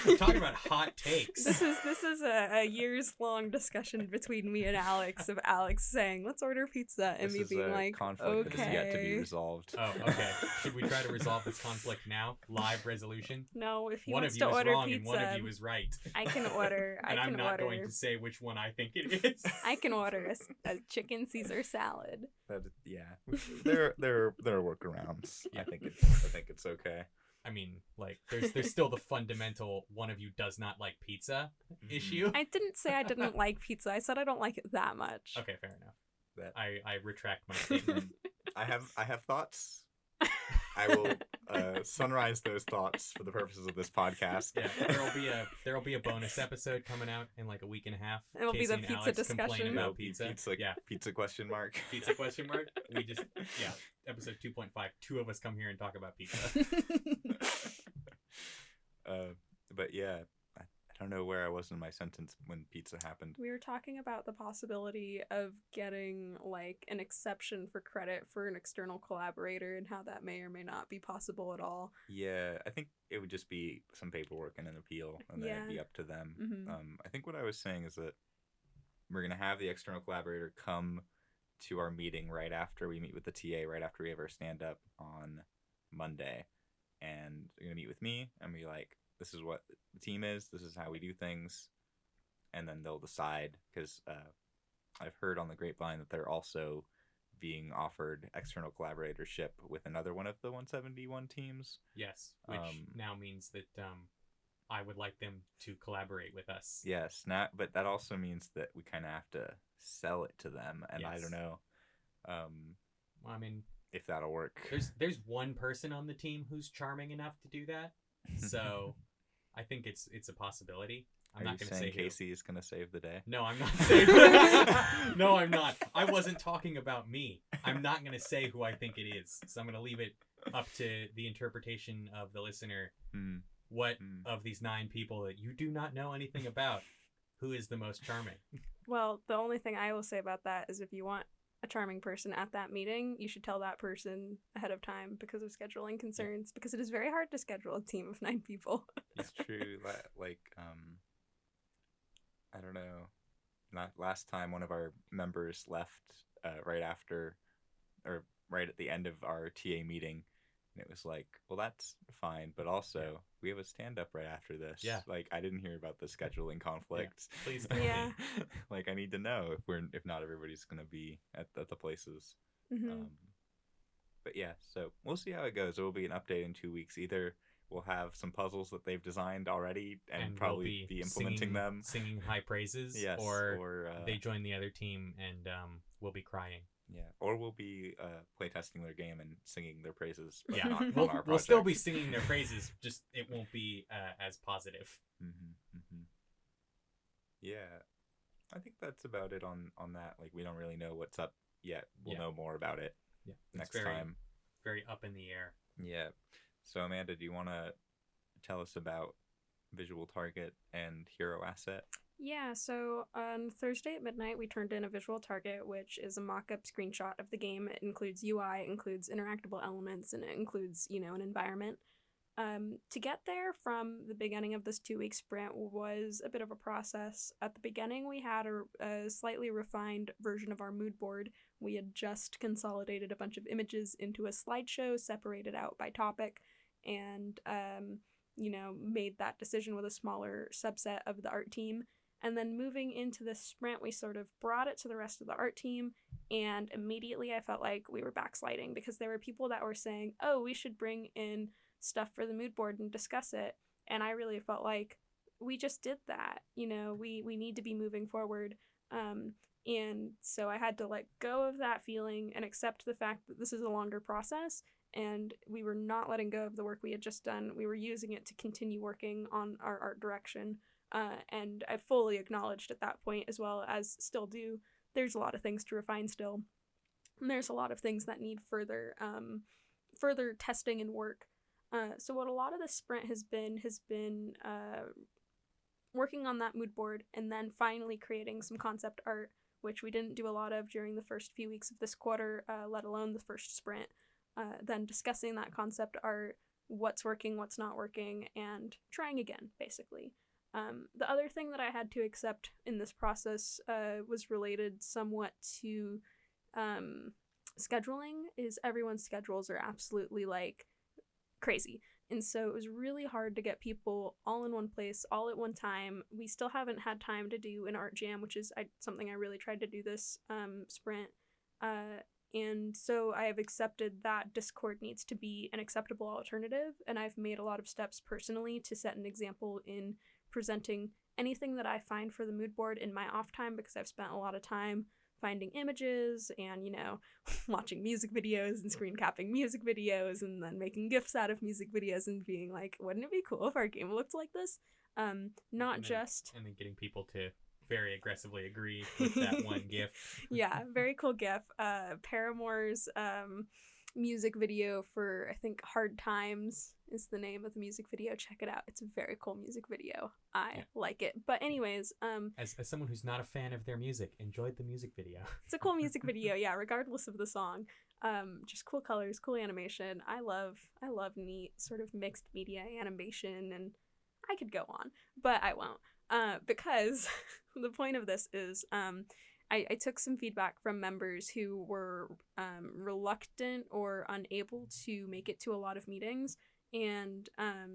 that's talking about hot takes. This is a years long discussion between me and Alex of Alex saying let's order pizza and me being like, conflict that is yet to be resolved. Oh, okay. Should we try to resolve this conflict now? Live resolution? No, if he one wants of you to is order wrong pizza, and one of you is right. I can order. And I'm not going to say which one I think it is. I can order a chicken Caesar salad. There are workarounds. Yeah. I think it's okay. I mean, like, there's still the fundamental one of you does not like pizza issue. I didn't say I didn't like pizza. I said I don't like it that much. Okay, fair enough. I retract my statement. I have thoughts. I will summarize those thoughts for the purposes of this podcast. Yeah, there'll be a bonus episode coming out in like a week and a half. It'll be the pizza discussion. About pizza. Pizza question mark. Pizza question mark. We just episode 2.5. 2 of us come here and talk about pizza. But yeah, I don't know where I was in my sentence when pizza happened. We were talking about the possibility of getting like an exception for credit for an external collaborator and how that may or may not be possible at all. Yeah, I think it would just be some paperwork and an appeal, and then it'd be up to them. I think what I was saying is that we're going to have the external collaborator come to our meeting right after we meet with the TA, right after we have our stand-up on Monday. And they're going to meet with me and be like, this is what the team is, this is how we do things. And then they'll decide, because I've heard on the grapevine that they're also being offered external collaboratorship with another one of the 171 teams. Yes, which now means that I would like them to collaborate with us. Yes, but that also means that we kind of have to sell it to them, and I don't know. Well, I mean, if that'll work. There's one person on the team who's charming enough to do that, so I think it's a possibility. I'm not going to say Casey is going to save the day. No, I'm not saying. No, I'm not. I wasn't talking about me. I'm not going to say who I think it is. So I'm going to leave it up to the interpretation of the listener. What of these 9 people that you do not know anything about, who is the most charming? Well, the only thing I will say about that is if you want a charming person at that meeting, you should tell that person ahead of time because of scheduling concerns, because it is very hard to schedule a team of 9 people. It's true. Like, I don't know. Not last time one of our members left right after, or right at the end of our TA meeting, and it was like, well, that's fine, but also we have a stand-up right after this. Yeah. Like, I didn't hear about the scheduling conflicts. Yeah. Please tell me. Like, I need to know if not everybody's gonna be at the places. But yeah, so we'll see how it goes. There will be an update in 2 weeks. Either will have some puzzles that they've designed already and we'll probably be implementing them. Singing high praises. Yes, or they join the other team and we'll be crying. Yeah, or we'll be playtesting their game and singing their praises. But yeah, not on our we'll still be singing their praises, just it won't be as positive. Yeah, I think that's about it on that. Like, we don't really know what's up yet. We'll know more about it next time. Very up in the air. Yeah. So, Amanda, do you want to tell us about Visual Target and Hero Asset? Yeah, so on Thursday at midnight, we turned in a Visual Target, which is a mock-up screenshot of the game. It includes UI, it includes interactable elements, and it includes, an environment. To get there from the beginning of this 2-week sprint was a bit of a process. At the beginning, we had a slightly refined version of our mood board. We had just consolidated a bunch of images into a slideshow, separated out by topic, and, made that decision with a smaller subset of the art team. And then moving into this sprint, we sort of brought it to the rest of the art team, and immediately I felt like we were backsliding because there were people that were saying, oh, we should bring in stuff for the mood board and discuss it. And I really felt like we just did that. We need to be moving forward. And so I had to let go of that feeling and accept the fact that this is a longer process, and we were not letting go of the work we had just done. We were using it to continue working on our art direction. And I fully acknowledged at that point, as well as still do, there's a lot of things to refine still. And there's a lot of things that need further testing and work. So what a lot of this sprint has been working on that mood board and then finally creating some concept art, which we didn't do a lot of during the first few weeks of this quarter, let alone the first sprint. Then discussing that concept art, what's working, what's not working, and trying again, basically. The other thing that I had to accept in this process was related somewhat to scheduling, is everyone's schedules are absolutely, crazy. And so it was really hard to get people all in one place, all at one time. We still haven't had time to do an art jam, which is something I really tried to do this sprint. And so I have accepted that Discord needs to be an acceptable alternative, and I've made a lot of steps personally to set an example in presenting anything that I find for the mood board in my off time, because I've spent a lot of time finding images and, watching music videos and screen capping music videos and then making GIFs out of music videos and being like, wouldn't it be cool if our game looked like this? And then getting people to very aggressively agree with that one GIF. Yeah, very cool GIF. Paramore's music video for, I think, Hard Times is the name of the music video. Check it out. It's a very cool music video. I like it. But anyways, as someone who's not a fan of their music, enjoyed the music video. It's a cool music video, yeah, regardless of the song. Just cool colors, cool animation. I love neat sort of mixed media animation, and I could go on, but I won't. Because the point of this is I took some feedback from members who were reluctant or unable to make it to a lot of meetings, and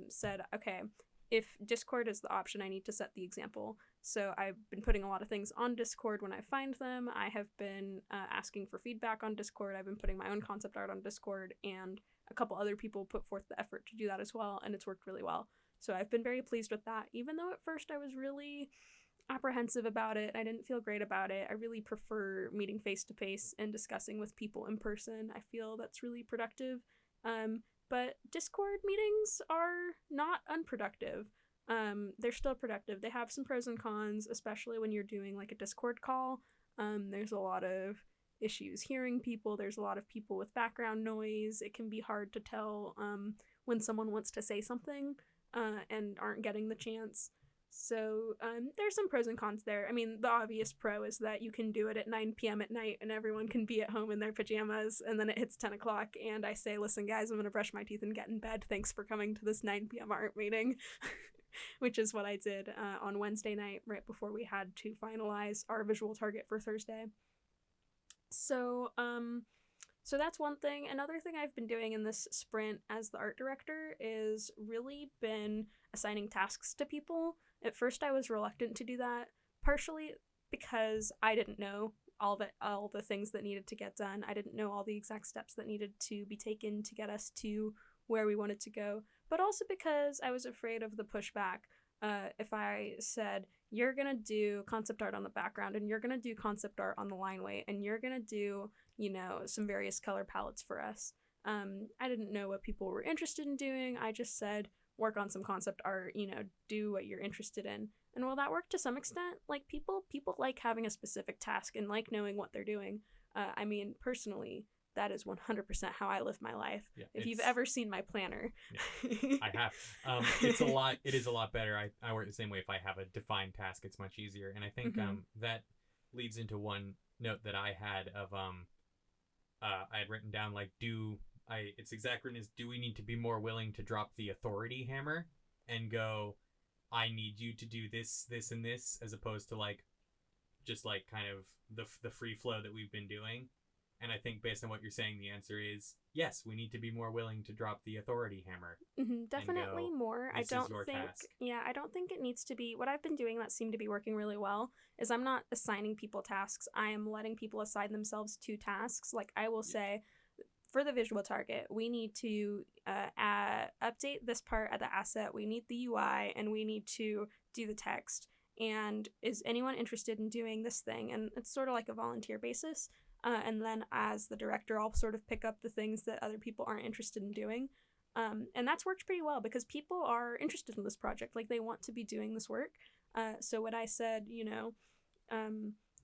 said, okay, if Discord is the option, I need to set the example. So I've been putting a lot of things on Discord when I find them. I have been asking for feedback on Discord. I've been putting my own concept art on Discord, and a couple other people put forth the effort to do that as well, and it's worked really well. So I've been very pleased with that, even though at first I was really apprehensive about it. I didn't feel great about it. I really prefer meeting face-to-face and discussing with people in person. I feel that's really productive. But Discord meetings are not unproductive. They're still productive. They have some pros and cons, especially when you're doing a Discord call. There's a lot of issues hearing people. There's a lot of people with background noise. It can be hard to tell when someone wants to say something and aren't getting the chance. So there's some pros and cons there. I mean, the obvious pro is that you can do it at 9 p.m. at night and everyone can be at home in their pajamas, and then it hits 10 o'clock and I say, listen guys, I'm going to brush my teeth and get in bed. Thanks for coming to this 9 p.m. art meeting, which is what I did on Wednesday night right before we had to finalize our visual target for Thursday. So that's one thing. Another thing I've been doing in this sprint as the art director is really been assigning tasks to people. At first I was reluctant to do that, partially because I didn't know all the things that needed to get done. I didn't know all the exact steps that needed to be taken to get us to where we wanted to go. but also because I was afraid of the pushback. If I said, you're going to do concept art on the background, and you're going to do concept art on the line weight, and you're going to do, some various color palettes for us. I didn't know what people were interested in doing. I just said, work on some concept art, do what you're interested in. And while that worked to some extent, like people like having a specific task and like knowing what they're doing. Personally, that is 100% how I live my life. Yeah, if you've ever seen my planner. Yeah, I have. It is a lot better. I work the same way. If I have a defined task, it's much easier. And I think that leads into one note that I had of I had written down its exact written is, do we need to be more willing to drop the authority hammer and go, I need you to do this, this, and this, as opposed to just kind of the free flow that we've been doing. And I think based on what you're saying, the answer is yes, we need to be more willing to drop the authority hammer. Definitely more. I don't think it needs to be. What I've been doing that seemed to be working really well is I'm not assigning people tasks. I am letting people assign themselves to tasks. Like I will say, for the visual target, we need to update this part of the asset. We need the UI, and we need to do the text. And is anyone interested in doing this thing? And it's sort of like a volunteer basis. And then as the director, I'll sort of pick up the things that other people aren't interested in doing. And that's worked pretty well because people are interested in this project. Like, they want to be doing this work. So when I said,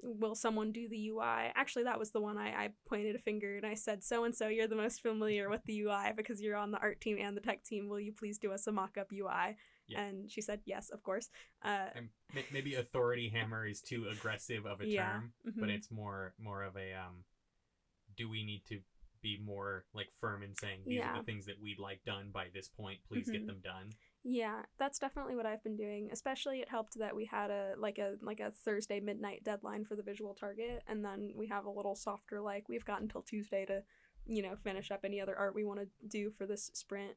will someone do the UI? Actually, that was the one I pointed a finger and I said, so-and-so, you're the most familiar with the UI because you're on the art team and the tech team. Will you please do us a mock-up UI? Yeah. And she said, yes, of course. Maybe authority hammer is too aggressive of a term, but it's more of a, do we need to be more firm in saying these are the things that we'd like done by this point, please get them done. Yeah, that's definitely what I've been doing. Especially it helped that we had a Thursday midnight deadline for the visual target, and then we have a little softer we've got until Tuesday to, finish up any other art we want to do for this sprint.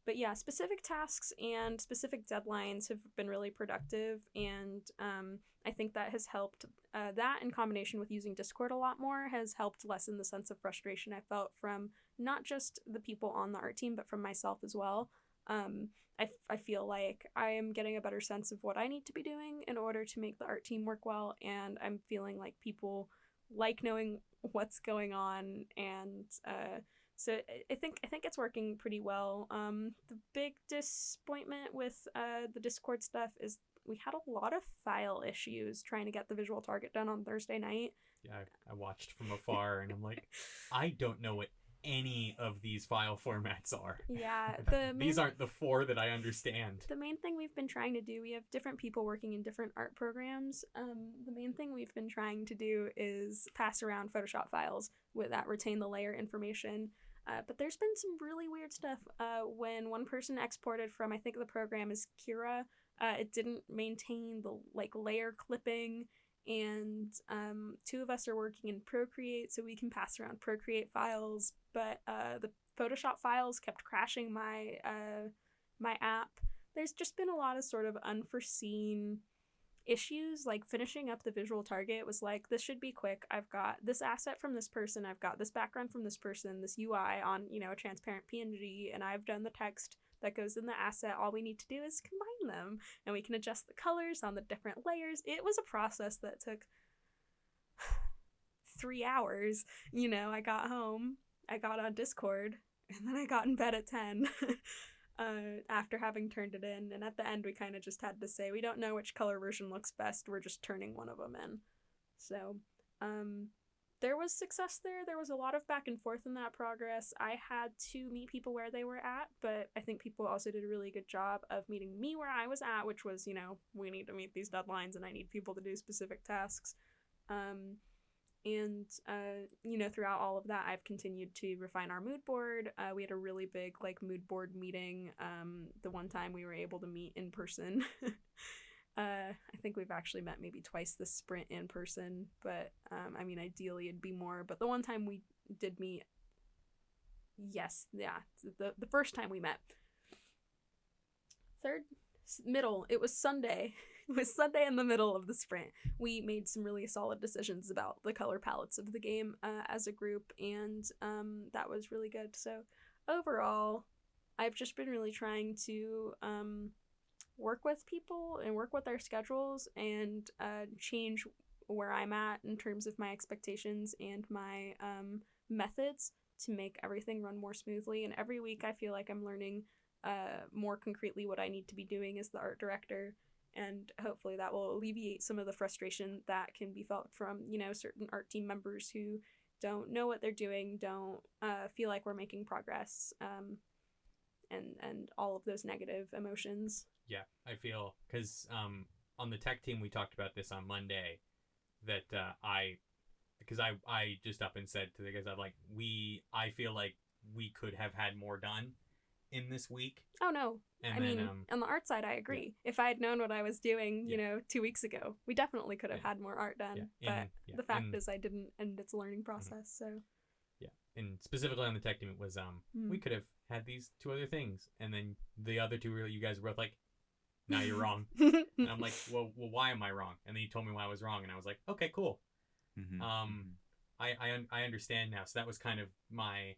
But yeah, specific tasks and specific deadlines have been really productive, and I think that has helped. That in combination with using Discord a lot more has helped lessen the sense of frustration I felt from not just the people on the art team, but from myself as well. I feel like I am getting a better sense of what I need to be doing in order to make the art team work well, and I'm feeling like people like knowing what's going on, and so I think it's working pretty well. The big disappointment with the Discord stuff is we had a lot of file issues trying to get the visual target done on Thursday night. Yeah, I watched from afar, and I'm like, I don't know what any of these file formats are. Yeah, these aren't the four that I understand. The main thing we've been trying to do, we have different people working in different art programs. The main thing we've been trying to do is pass around Photoshop files that retain the layer information. But there's been some really weird stuff. When one person exported from, I think the program is Kira, it didn't maintain the layer clipping, and two of us are working in Procreate, so we can pass around Procreate files, but the Photoshop files kept crashing my my app. There's just been a lot of sort of unforeseen issues. Finishing up the visual target was this should be quick. I've got this asset from this person, I've got this background from this person, this UI on a transparent PNG, and I've done the text that goes in the asset. All we need to do is combine them, and we can adjust the colors on the different layers. It was a process that took 3 hours. I got home, I got on Discord, and then I got in bed at 10 after having turned it in, and at the end we kind of just had to say we don't know which color version looks best, we're just turning one of them in. So there was success there. There was a lot of back and forth in that progress. I had to meet people where they were at, but I think people also did a really good job of meeting me where I was at, which was, we need to meet these deadlines and I need people to do specific tasks. Throughout all of that, I've continued to refine our mood board. We had a really big mood board meeting the one time we were able to meet in person. I think we've actually met maybe twice this sprint in person, but ideally it'd be more. But the one time we did meet, the first time we met. It was Sunday. It was Sunday in the middle of the sprint. We made some really solid decisions about the color palettes of the game as a group, and that was really good. So overall, I've just been really trying to work with people and work with their schedules and change where I'm at in terms of my expectations and my methods to make everything run more smoothly. And every week I feel like I'm learning more concretely what I need to be doing as the art director, and hopefully that will alleviate some of the frustration that can be felt from, you know, certain art team members who don't know what they're doing, don't feel like we're making progress, and all of those negative emotions. Yeah, I feel, because on the tech team we talked about this on Monday, that I just up and said to the guys, I feel like we could have had more done in this week. Oh no. And I mean, on the art side, I agree. Yeah. If I had known what I was doing, you know, 2 weeks ago, we definitely could have had more art done. But the fact is I didn't, and it's a learning process, so. Yeah, and specifically on the tech team, it was, we could have had these 2 other things, and then the other 2, you guys were both like, no, you're wrong. And I'm like, well, why am I wrong? And then you told me why I was wrong, and I was like, okay, cool. I understand now. So that was kind of my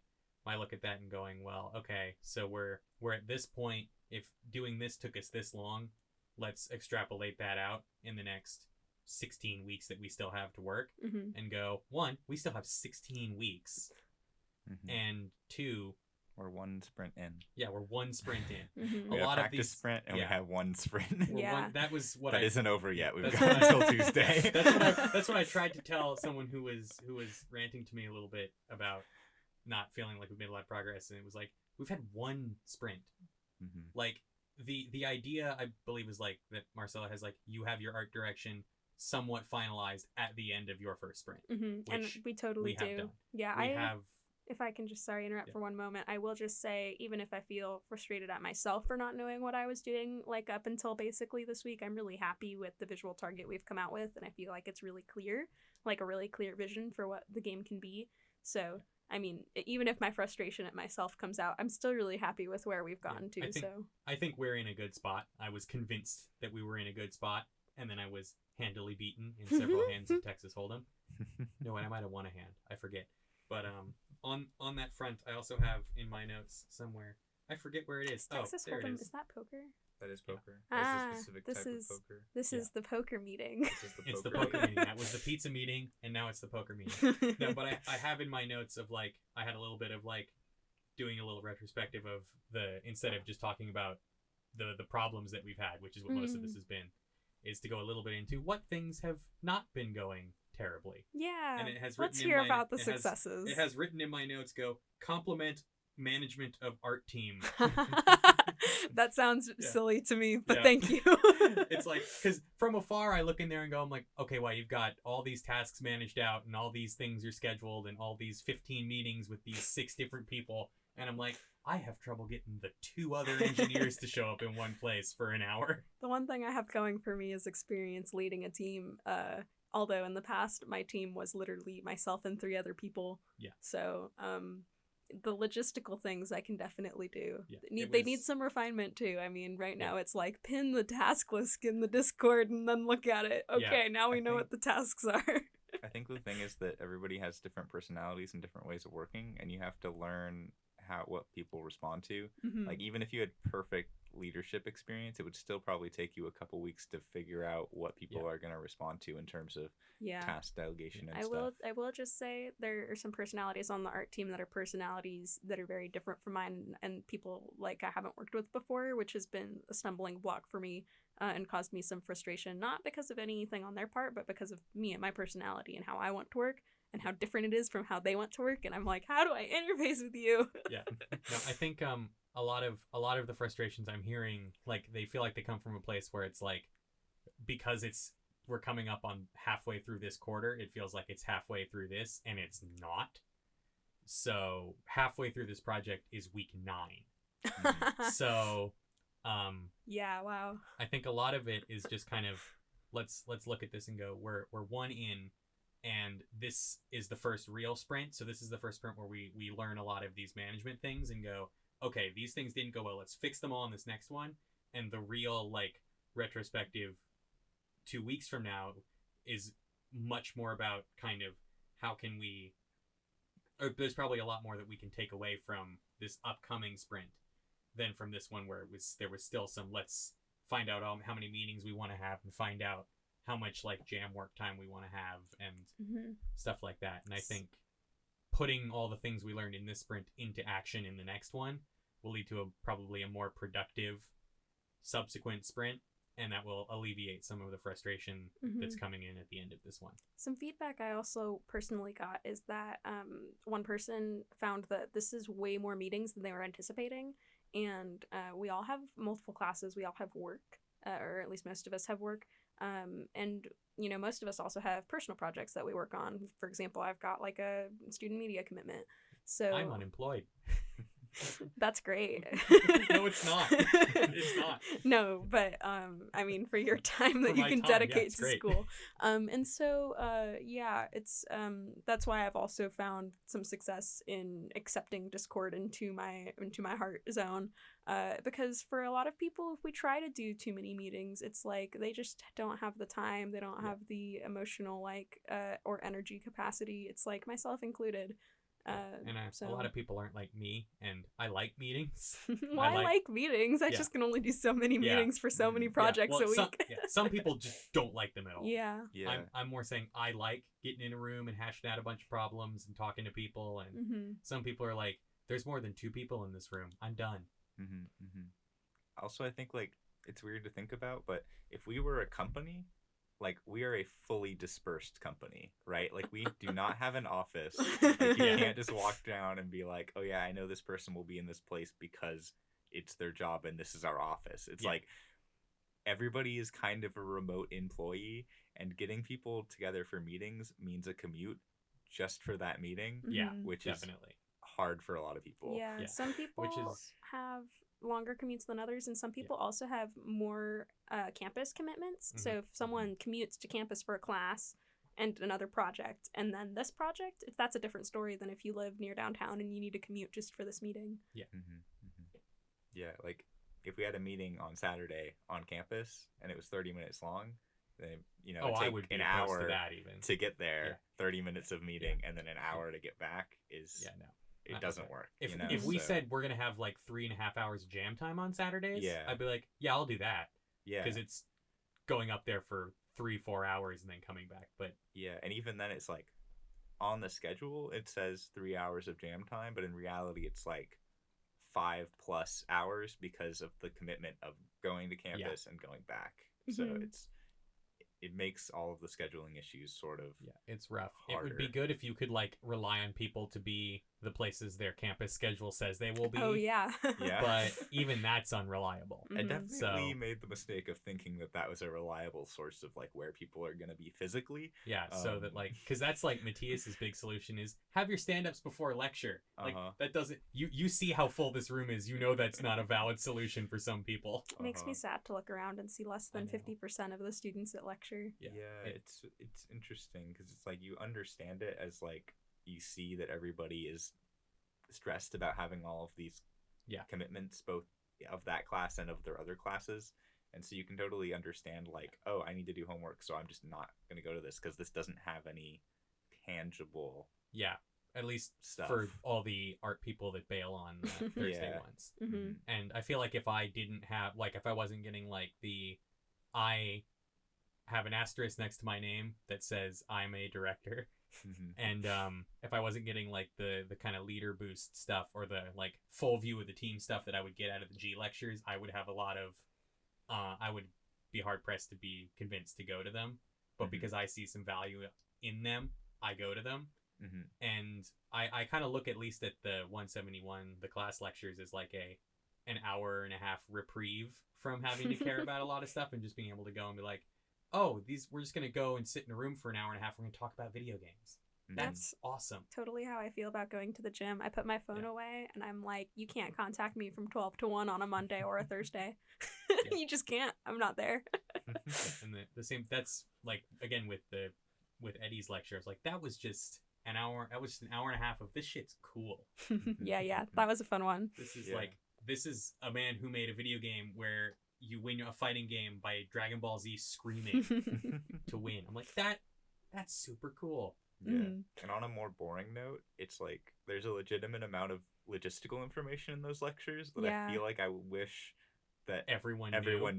look at that and going, well, okay, so we're at this point. If doing this took us this long, let's extrapolate that out in the next 16 weeks that we still have to work, and go, 1, we still have 16 weeks, and 2, we're 1 sprint in. Yeah, we're 1 sprint in. We have practice sprint, and we have 1 sprint. That was what that isn't over yet. We've got until Tuesday. That's what I tried to tell someone who was ranting to me a little bit about not feeling like we've made a lot of progress, and it was like, we've had 1 sprint. Like the idea, I believe, is like that Marcella has, like, you have your art direction somewhat finalized at the end of your first sprint, and we totally do. Yeah, we have. If I can just, interrupt for one moment, I will just say, even if I feel frustrated at myself for not knowing what I was doing, like, up until basically this week, I'm really happy with the visual target we've come out with, and I feel like it's really clear, like a really clear vision for what the game can be. So, I mean, even if my frustration at myself comes out, I'm still really happy with where we've gotten to. I think we're in a good spot. I was convinced that we were in a good spot, and then I was handily beaten in several hands of Texas Hold'em. No, and I might have won a hand. I forget. But on that front, I also have in my notes somewhere, I forget where it is. Texas there Hold'em, it is that poker? That is poker. That's a specific type of poker. This is the poker meeting. It's the poker meeting. That was the pizza meeting, and now it's the poker meeting. No, but I have in my notes of, like, I had a little bit of, like, doing a little retrospective of instead of just talking about the problems that we've had, which is what most of this has been, is to go a little bit into what things have not been going terribly. Yeah. And it has let's hear about the successes. It has written in my notes, go, compliment management of art team. That sounds silly to me, but thank you. It's like, because from afar I look in there and go, I'm like, okay, well, you've got all these tasks managed out and all these things are scheduled and all these 15 meetings with these 6 different people, and I'm like, I have trouble getting the 2 other engineers to show up in one place for an hour. The one thing I have going for me is experience leading a team, although in the past my team was literally myself and 3 other people. Yeah. So the logistical things I can definitely do. Yeah, they need some refinement too. I mean, right now it's like pin the task list in the Discord and then look at it. Okay, now we know what the tasks are. I think the thing is that everybody has different personalities and different ways of working, and you have to learn what people respond to. Like, even if you had perfect leadership experience, it would still probably take you a couple weeks to figure out what people are going to respond to in terms of task delegation and stuff. I will just say there are some personalities on the art team that are personalities that are very different from mine, and people like I haven't worked with before, which has been a stumbling block for me and caused me some frustration, not because of anything on their part, but because of me and my personality and how I want to work and how different it is from how they want to work. And I'm like, how do I interface with you? No, I think a lot of the frustrations I'm hearing, like, they feel like they come from a place where it's like, because we're coming up on halfway through this quarter, it feels like it's halfway through this, and it's not. So halfway through this project is week 9. So yeah, wow. I think a lot of it is just kind of, let's look at this and go, we're 1 in, and this is the first real sprint. So this is the first sprint where we learn a lot of these management things and go, okay, these things didn't go well, let's fix them all in this next one. And the real, like, retrospective 2 weeks from now is much more about kind of how can we, or there's probably a lot more that we can take away from this upcoming sprint than from this one where there was still some let's find out how many meetings we want to have and find out how much like jam work time we want to have and stuff like that. And I think putting all the things we learned in this sprint into action in the next one will lead to probably a more productive subsequent sprint, and that will alleviate some of the frustration that's coming in at the end of this one. Some feedback I also personally got is that one person found that this is way more meetings than they were anticipating, and we all have multiple classes, we all have work, or at least most of us have work, and you know, most of us also have personal projects that we work on. For example, I've got like a student media commitment, so I'm unemployed. That's great. No, it's not. It's not. No, but I mean, for your time that you can dedicate to school. And so yeah, it's that's why I've also found some success in accepting Discord into my heart zone. Because for a lot of people, if we try to do too many meetings, it's like they just don't have the time, they don't have the emotional like or energy capacity. It's like myself included. A lot of people aren't like me, and I like meetings. Well, I like meetings. I just can only do so many meetings for so many projects a week. Some people just don't like them at all. Yeah. I'm more saying I like getting in a room and hashing out a bunch of problems and talking to people, and some people are like, there's more than 2 people in this room. I'm done. Also, I think like it's weird to think about, but if we were a company, like, we are a fully dispersed company, right? Like, we do not have an office. Like, you can't just walk down and be like, oh, yeah, I know this person will be in this place because it's their job and this is our office. It's like everybody is kind of a remote employee, and getting people together for meetings means a commute just for that meeting. Yeah, which definitely. Is hard for a lot of people. Yeah, some people have longer commutes than others, and some people also have more campus commitments. So if someone commutes to campus for a class and another project, and then this project, that's a different story than if you live near downtown and you need to commute just for this meeting. Yeah, like if we had a meeting on Saturday on campus and it was 30 minutes long, then it'd I would be an hour to that even. To get there. 30 minutes of meeting and then an hour to get back is it doesn't work. If we said we're gonna have like 3.5 hours jam time on Saturdays, I'd be like, yeah, I'll do that. Yeah, because it's going up there for 3-4 hours and then coming back. But and even then, it's like on the schedule it says 3 hours of jam time, but in reality, it's like 5+ hours because of the commitment of going to campus and going back. So it makes all of the scheduling issues sort of it's rough. Harder. It would be good if you could like rely on people to be the places their campus schedule says they will be. Oh yeah. But even that's unreliable. I definitely made the mistake of thinking that was a reliable source of like where people are going to be physically. So that like, because that's like Matthias's big solution is have your stand-ups before lecture. Like that doesn't, you see how full this room is, you know that's not a valid solution for some people. It makes me sad to look around and see less than 50% of the students at lecture. It's interesting because it's like you understand it as like you see that everybody is stressed about having all of these commitments, both of that class and of their other classes, and so you can totally understand like, oh, I need to do homework, so I'm just not going to go to this because this doesn't have any tangible at least stuff for all the art people that bail on Thursday ones. And I feel like if I didn't have like if I wasn't getting like I have an asterisk next to my name that says I'm a director. And if I wasn't getting like the kind of leader boost stuff or the like full view of the team stuff that I would get out of the G lectures, I would have a lot of I would be hard pressed to be convinced to go to them. But because I see some value in them, I go to them. And I kind of look at least at the 171, the class lectures, as like an hour and a half reprieve from having to care about a lot of stuff and just being able to go and be like, oh, we're just going to go and sit in a room for an hour and a half. We're going to talk about video games. That's awesome. Totally how I feel about going to the gym. I put my phone away and I'm like, you can't contact me from 12 to 1 on a Monday or a Thursday. You just can't. I'm not there. And the same, that's like, again, with Eddie's lecture, I was like, that was just an hour. That was just an hour and a half of this shit's cool. Yeah. That was a fun one. This is a man who made a video game where you win a fighting game by Dragon Ball Z screaming to win. I'm like, that's super cool. Yeah. Mhm. And on a more boring note, it's like there's a legitimate amount of logistical information in those lectures that Yeah. I feel like I wish that Everyone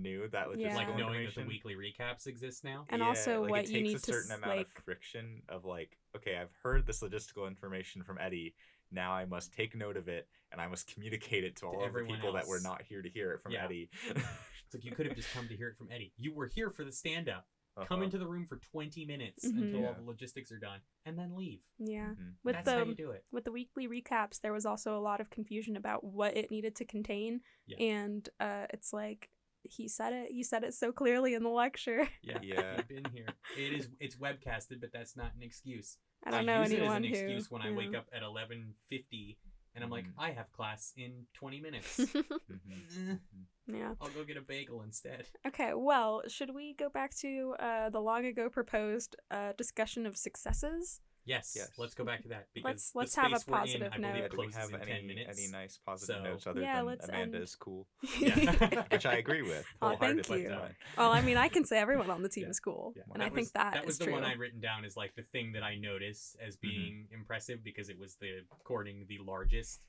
knew that logistical Yeah. like knowing that the information. weekly recaps exist now. And Yeah, also like what it you takes need a to certain amount of like friction of like, okay, I've heard this logistical information from Eddie. Now I must take note of it and I must communicate it to all of the everyone people that were else. not here to hear it from Yeah. Eddie. It's like you could have just come to hear it from Eddie. You were here for the stand-up. Come Uh-huh. into the room for 20 minutes Mhm. until Yeah. all the logistics are done, and then leave. yeah. Mhm. With That's how you the do it. with the weekly recaps, there was also a lot of confusion about what it needed to contain, Yeah. and it's like he said it so clearly in the lecture. Yeah, Yeah. you've been here. It's webcasted, but that's not an excuse. I don't know use it as anyone an who excuse when I wake yeah. up at 11:50 and I'm like, Mhm. I have class in 20 minutes. Mhm. Yeah. I'll go get a bagel instead. Okay, well, should we go back to the long ago proposed discussion of successes? Yes, Yes. let's go back to that because Let's the have a space we're in, positive I believe, note. Yeah, do we closes have in 10 minutes. any nice positive So- notes other Yeah, than let's Amanda end. is cool? Yeah. Which I agree with. Oh, thank wholeheartedly, you. but- Well, I mean, I can say everyone on the team Yeah. is cool, Yeah. and I think that was is the true. one I written down as like the thing that I noticed as Mm-hmm. being impressive because it was the courting the largest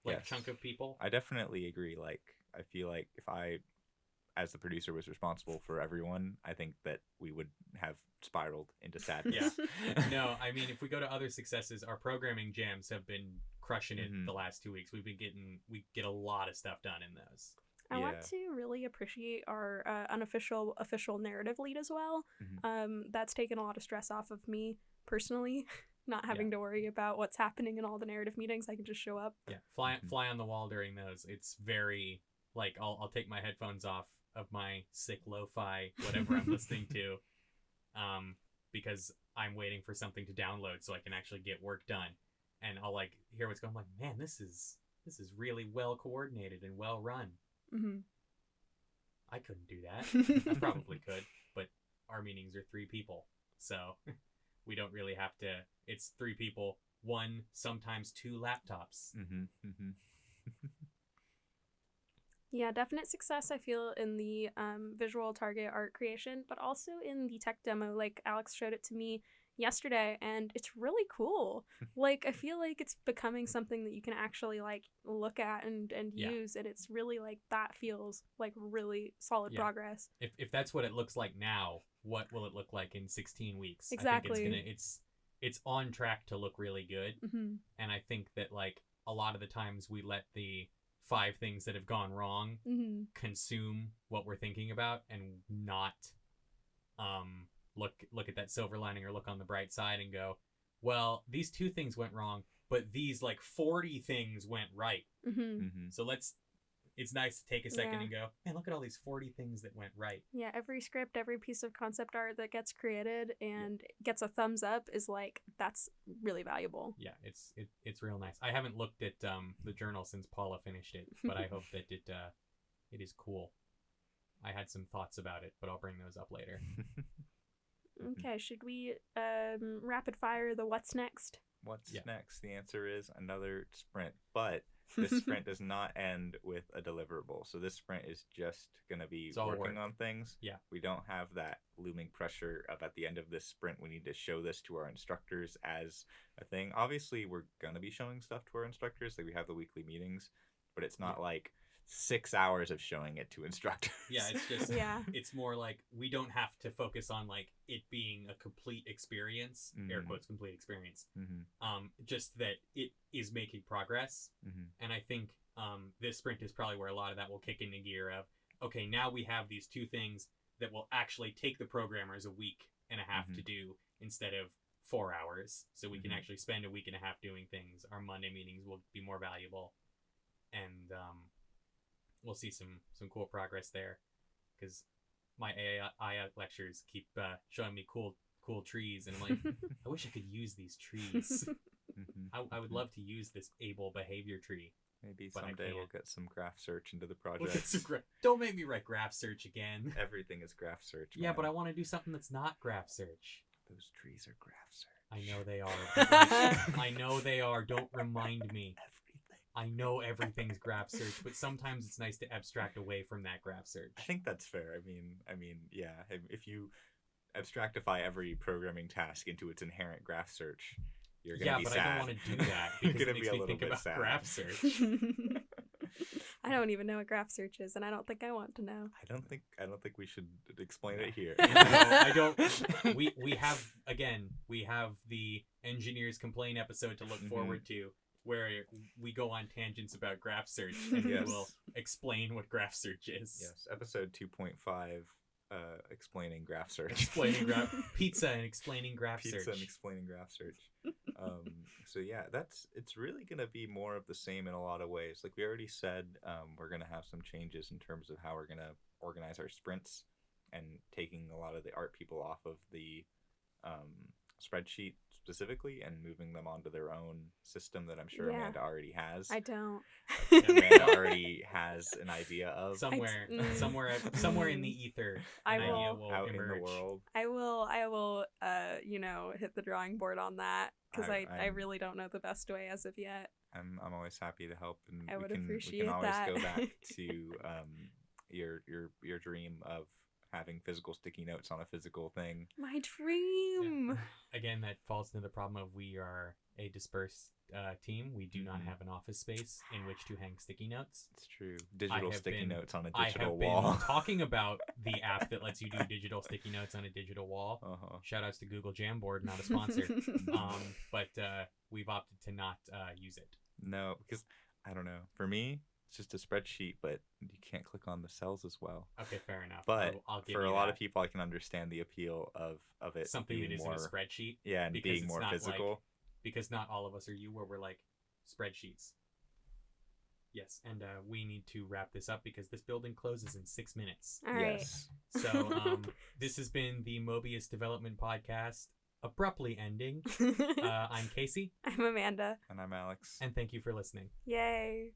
Yes. chunk of people. I definitely agree. Like, I feel like if I, as the producer, was responsible for everyone, I think that we would have spiraled into sadness. Yeah. No, I mean, if we go to other successes, our programming jams have been crushing it Mhm. the last 2 weeks. We get a lot of stuff done in those. I want Yeah. to really appreciate our unofficial official narrative lead as well. Mhm. That's taken a lot of stress off of me personally, not having to worry about what's happening in all the narrative meetings. I can just show up. Yeah, Mhm. fly on the wall during those. It's very like I'll take my headphones off of my sick lo-fi whatever I'm listening to, because I'm waiting for something to download so I can actually get work done, and I'll like hear what's going. I'm like, man, this is really well coordinated and well run. Mm-hmm. I couldn't do that. I probably could, but our meetings are 3 people, so we don't really have to. It's 3 people, 1 sometimes 2 laptops. Mhm. Mhm. Yeah, definite success I feel in the visual target art creation, but also in the tech demo. Like Alex showed it to me yesterday, and it's really cool. Like I feel like it's becoming something that you can actually like look at and Yeah. use, and it's really like that feels like really solid Yeah. progress. If that's what it looks like now, what will it look like in 16 weeks? Exactly. I think it's on track to look really good, Mm-hmm. and I think that like a lot of the times we let the 5 things that have gone wrong Mm-hmm. consume what we're thinking about and not look at that silver lining or look on the bright side and go, well, these 2 things went wrong, but these like 40 things went right. Mm-hmm. Mhm. So it's nice to take a second Yeah. and go, man, look at all these 40 things that went right. Yeah, every script, every piece of concept art that gets created and gets a thumbs up is like that's really valuable. Yeah, it's real nice. I haven't looked at the journal since Paula finished it, but I hope that it is cool. I had some thoughts about it, but I'll bring those up later. Okay, should we rapid fire the what's next? What's Yeah. next? The answer is another sprint, but this sprint does not end with a deliverable. So this sprint is just going to be It's all working work. on things. Yeah. We don't have that looming pressure of at the end of this sprint, we need to show this to our instructors as a thing. Obviously, we're going to be showing stuff to our instructors. Like we have the weekly meetings, but it's not like 6 hours of showing it to instructors. Yeah, it's just Yeah. it's more like we don't have to focus on like it being a complete experience, air Mhm. quotes complete experience. Mm-hmm. Just that it is making progress. Mm-hmm. And I think this sprint is probably where a lot of that will kick into gear of, okay, now we have these 2 things that will actually take the programmers a week and a half to do instead of 4 hours. So we can Mhm. actually spend a week and a half doing things. Our Monday meetings will be more valuable. And we'll see some cool progress there. Because my AI lectures keep showing me cool trees. And I'm like, I wish I could use these trees. Mm-hmm. I would love to use this able behavior tree. Maybe But I someday we'll can't. get some graph search into the We'll get project. some don't make me write graph search again. Everything is graph search. Yeah, man. but I want to do something that's not graph search. Those trees are graph search. I know they are. I know they are. Don't remind me. Everything. I know everything's graph search, but sometimes it's nice to abstract away from that graph search. I think that's fair. I mean, yeah. If you abstractify every programming task into its inherent graph search, you're gonna be sad. I don't want to do that because You're it gonna makes be a me little think bit about sad. graph search. I don't even know what graph search is, and I don't think I want to know. I don't think we should explain it here. No, I don't. We have the engineers complain episode to look forward to, where we go on tangents about graph search and we will explain what graph search is. Yes, episode 2.5, explaining graph search. Explaining pizza and explaining graph search. Pizza and explaining graph search. So yeah, it's really gonna be more of the same in a lot of ways. Like we already said, we're gonna have some changes in terms of how we're gonna organize our sprints, and taking a lot of the art people off of the spreadsheet specifically and moving them onto their own system that I'm sure Amanda already has. I don't. Amanda already has an idea of somewhere in the ether. I idea will out emerge. in the world. I will hit the drawing board on that, because I really don't know the best way as of yet. I'm always happy to help, and I would we appreciate can always that. go back to your dream of having physical sticky notes on a physical thing. My dream. Yeah. Again, that falls into the problem of we are a dispersed team. We do not have an office space in which to hang sticky notes. It's true. Digital sticky notes on a digital I have wall. been talking about the app that lets you do digital sticky notes on a digital wall. Shout outs to Google Jamboard, not a sponsor. But we've opted to not use it. No, because I don't know. For me, it's just a spreadsheet, but you can't click on the cells as well. Okay, fair enough. But I'll give for you a lot that. of people, I can understand the appeal of it. Something being that isn't more, a spreadsheet. Yeah, and because being it's more not physical. Because not all of us are you, where we're like spreadsheets. Yes, and we need to wrap this up because this building closes in 6 minutes. All right. Yes. So this has been the Mobius Development Podcast, abruptly ending. I'm Casey. I'm Amanda. And I'm Alex. And thank you for listening. Yay.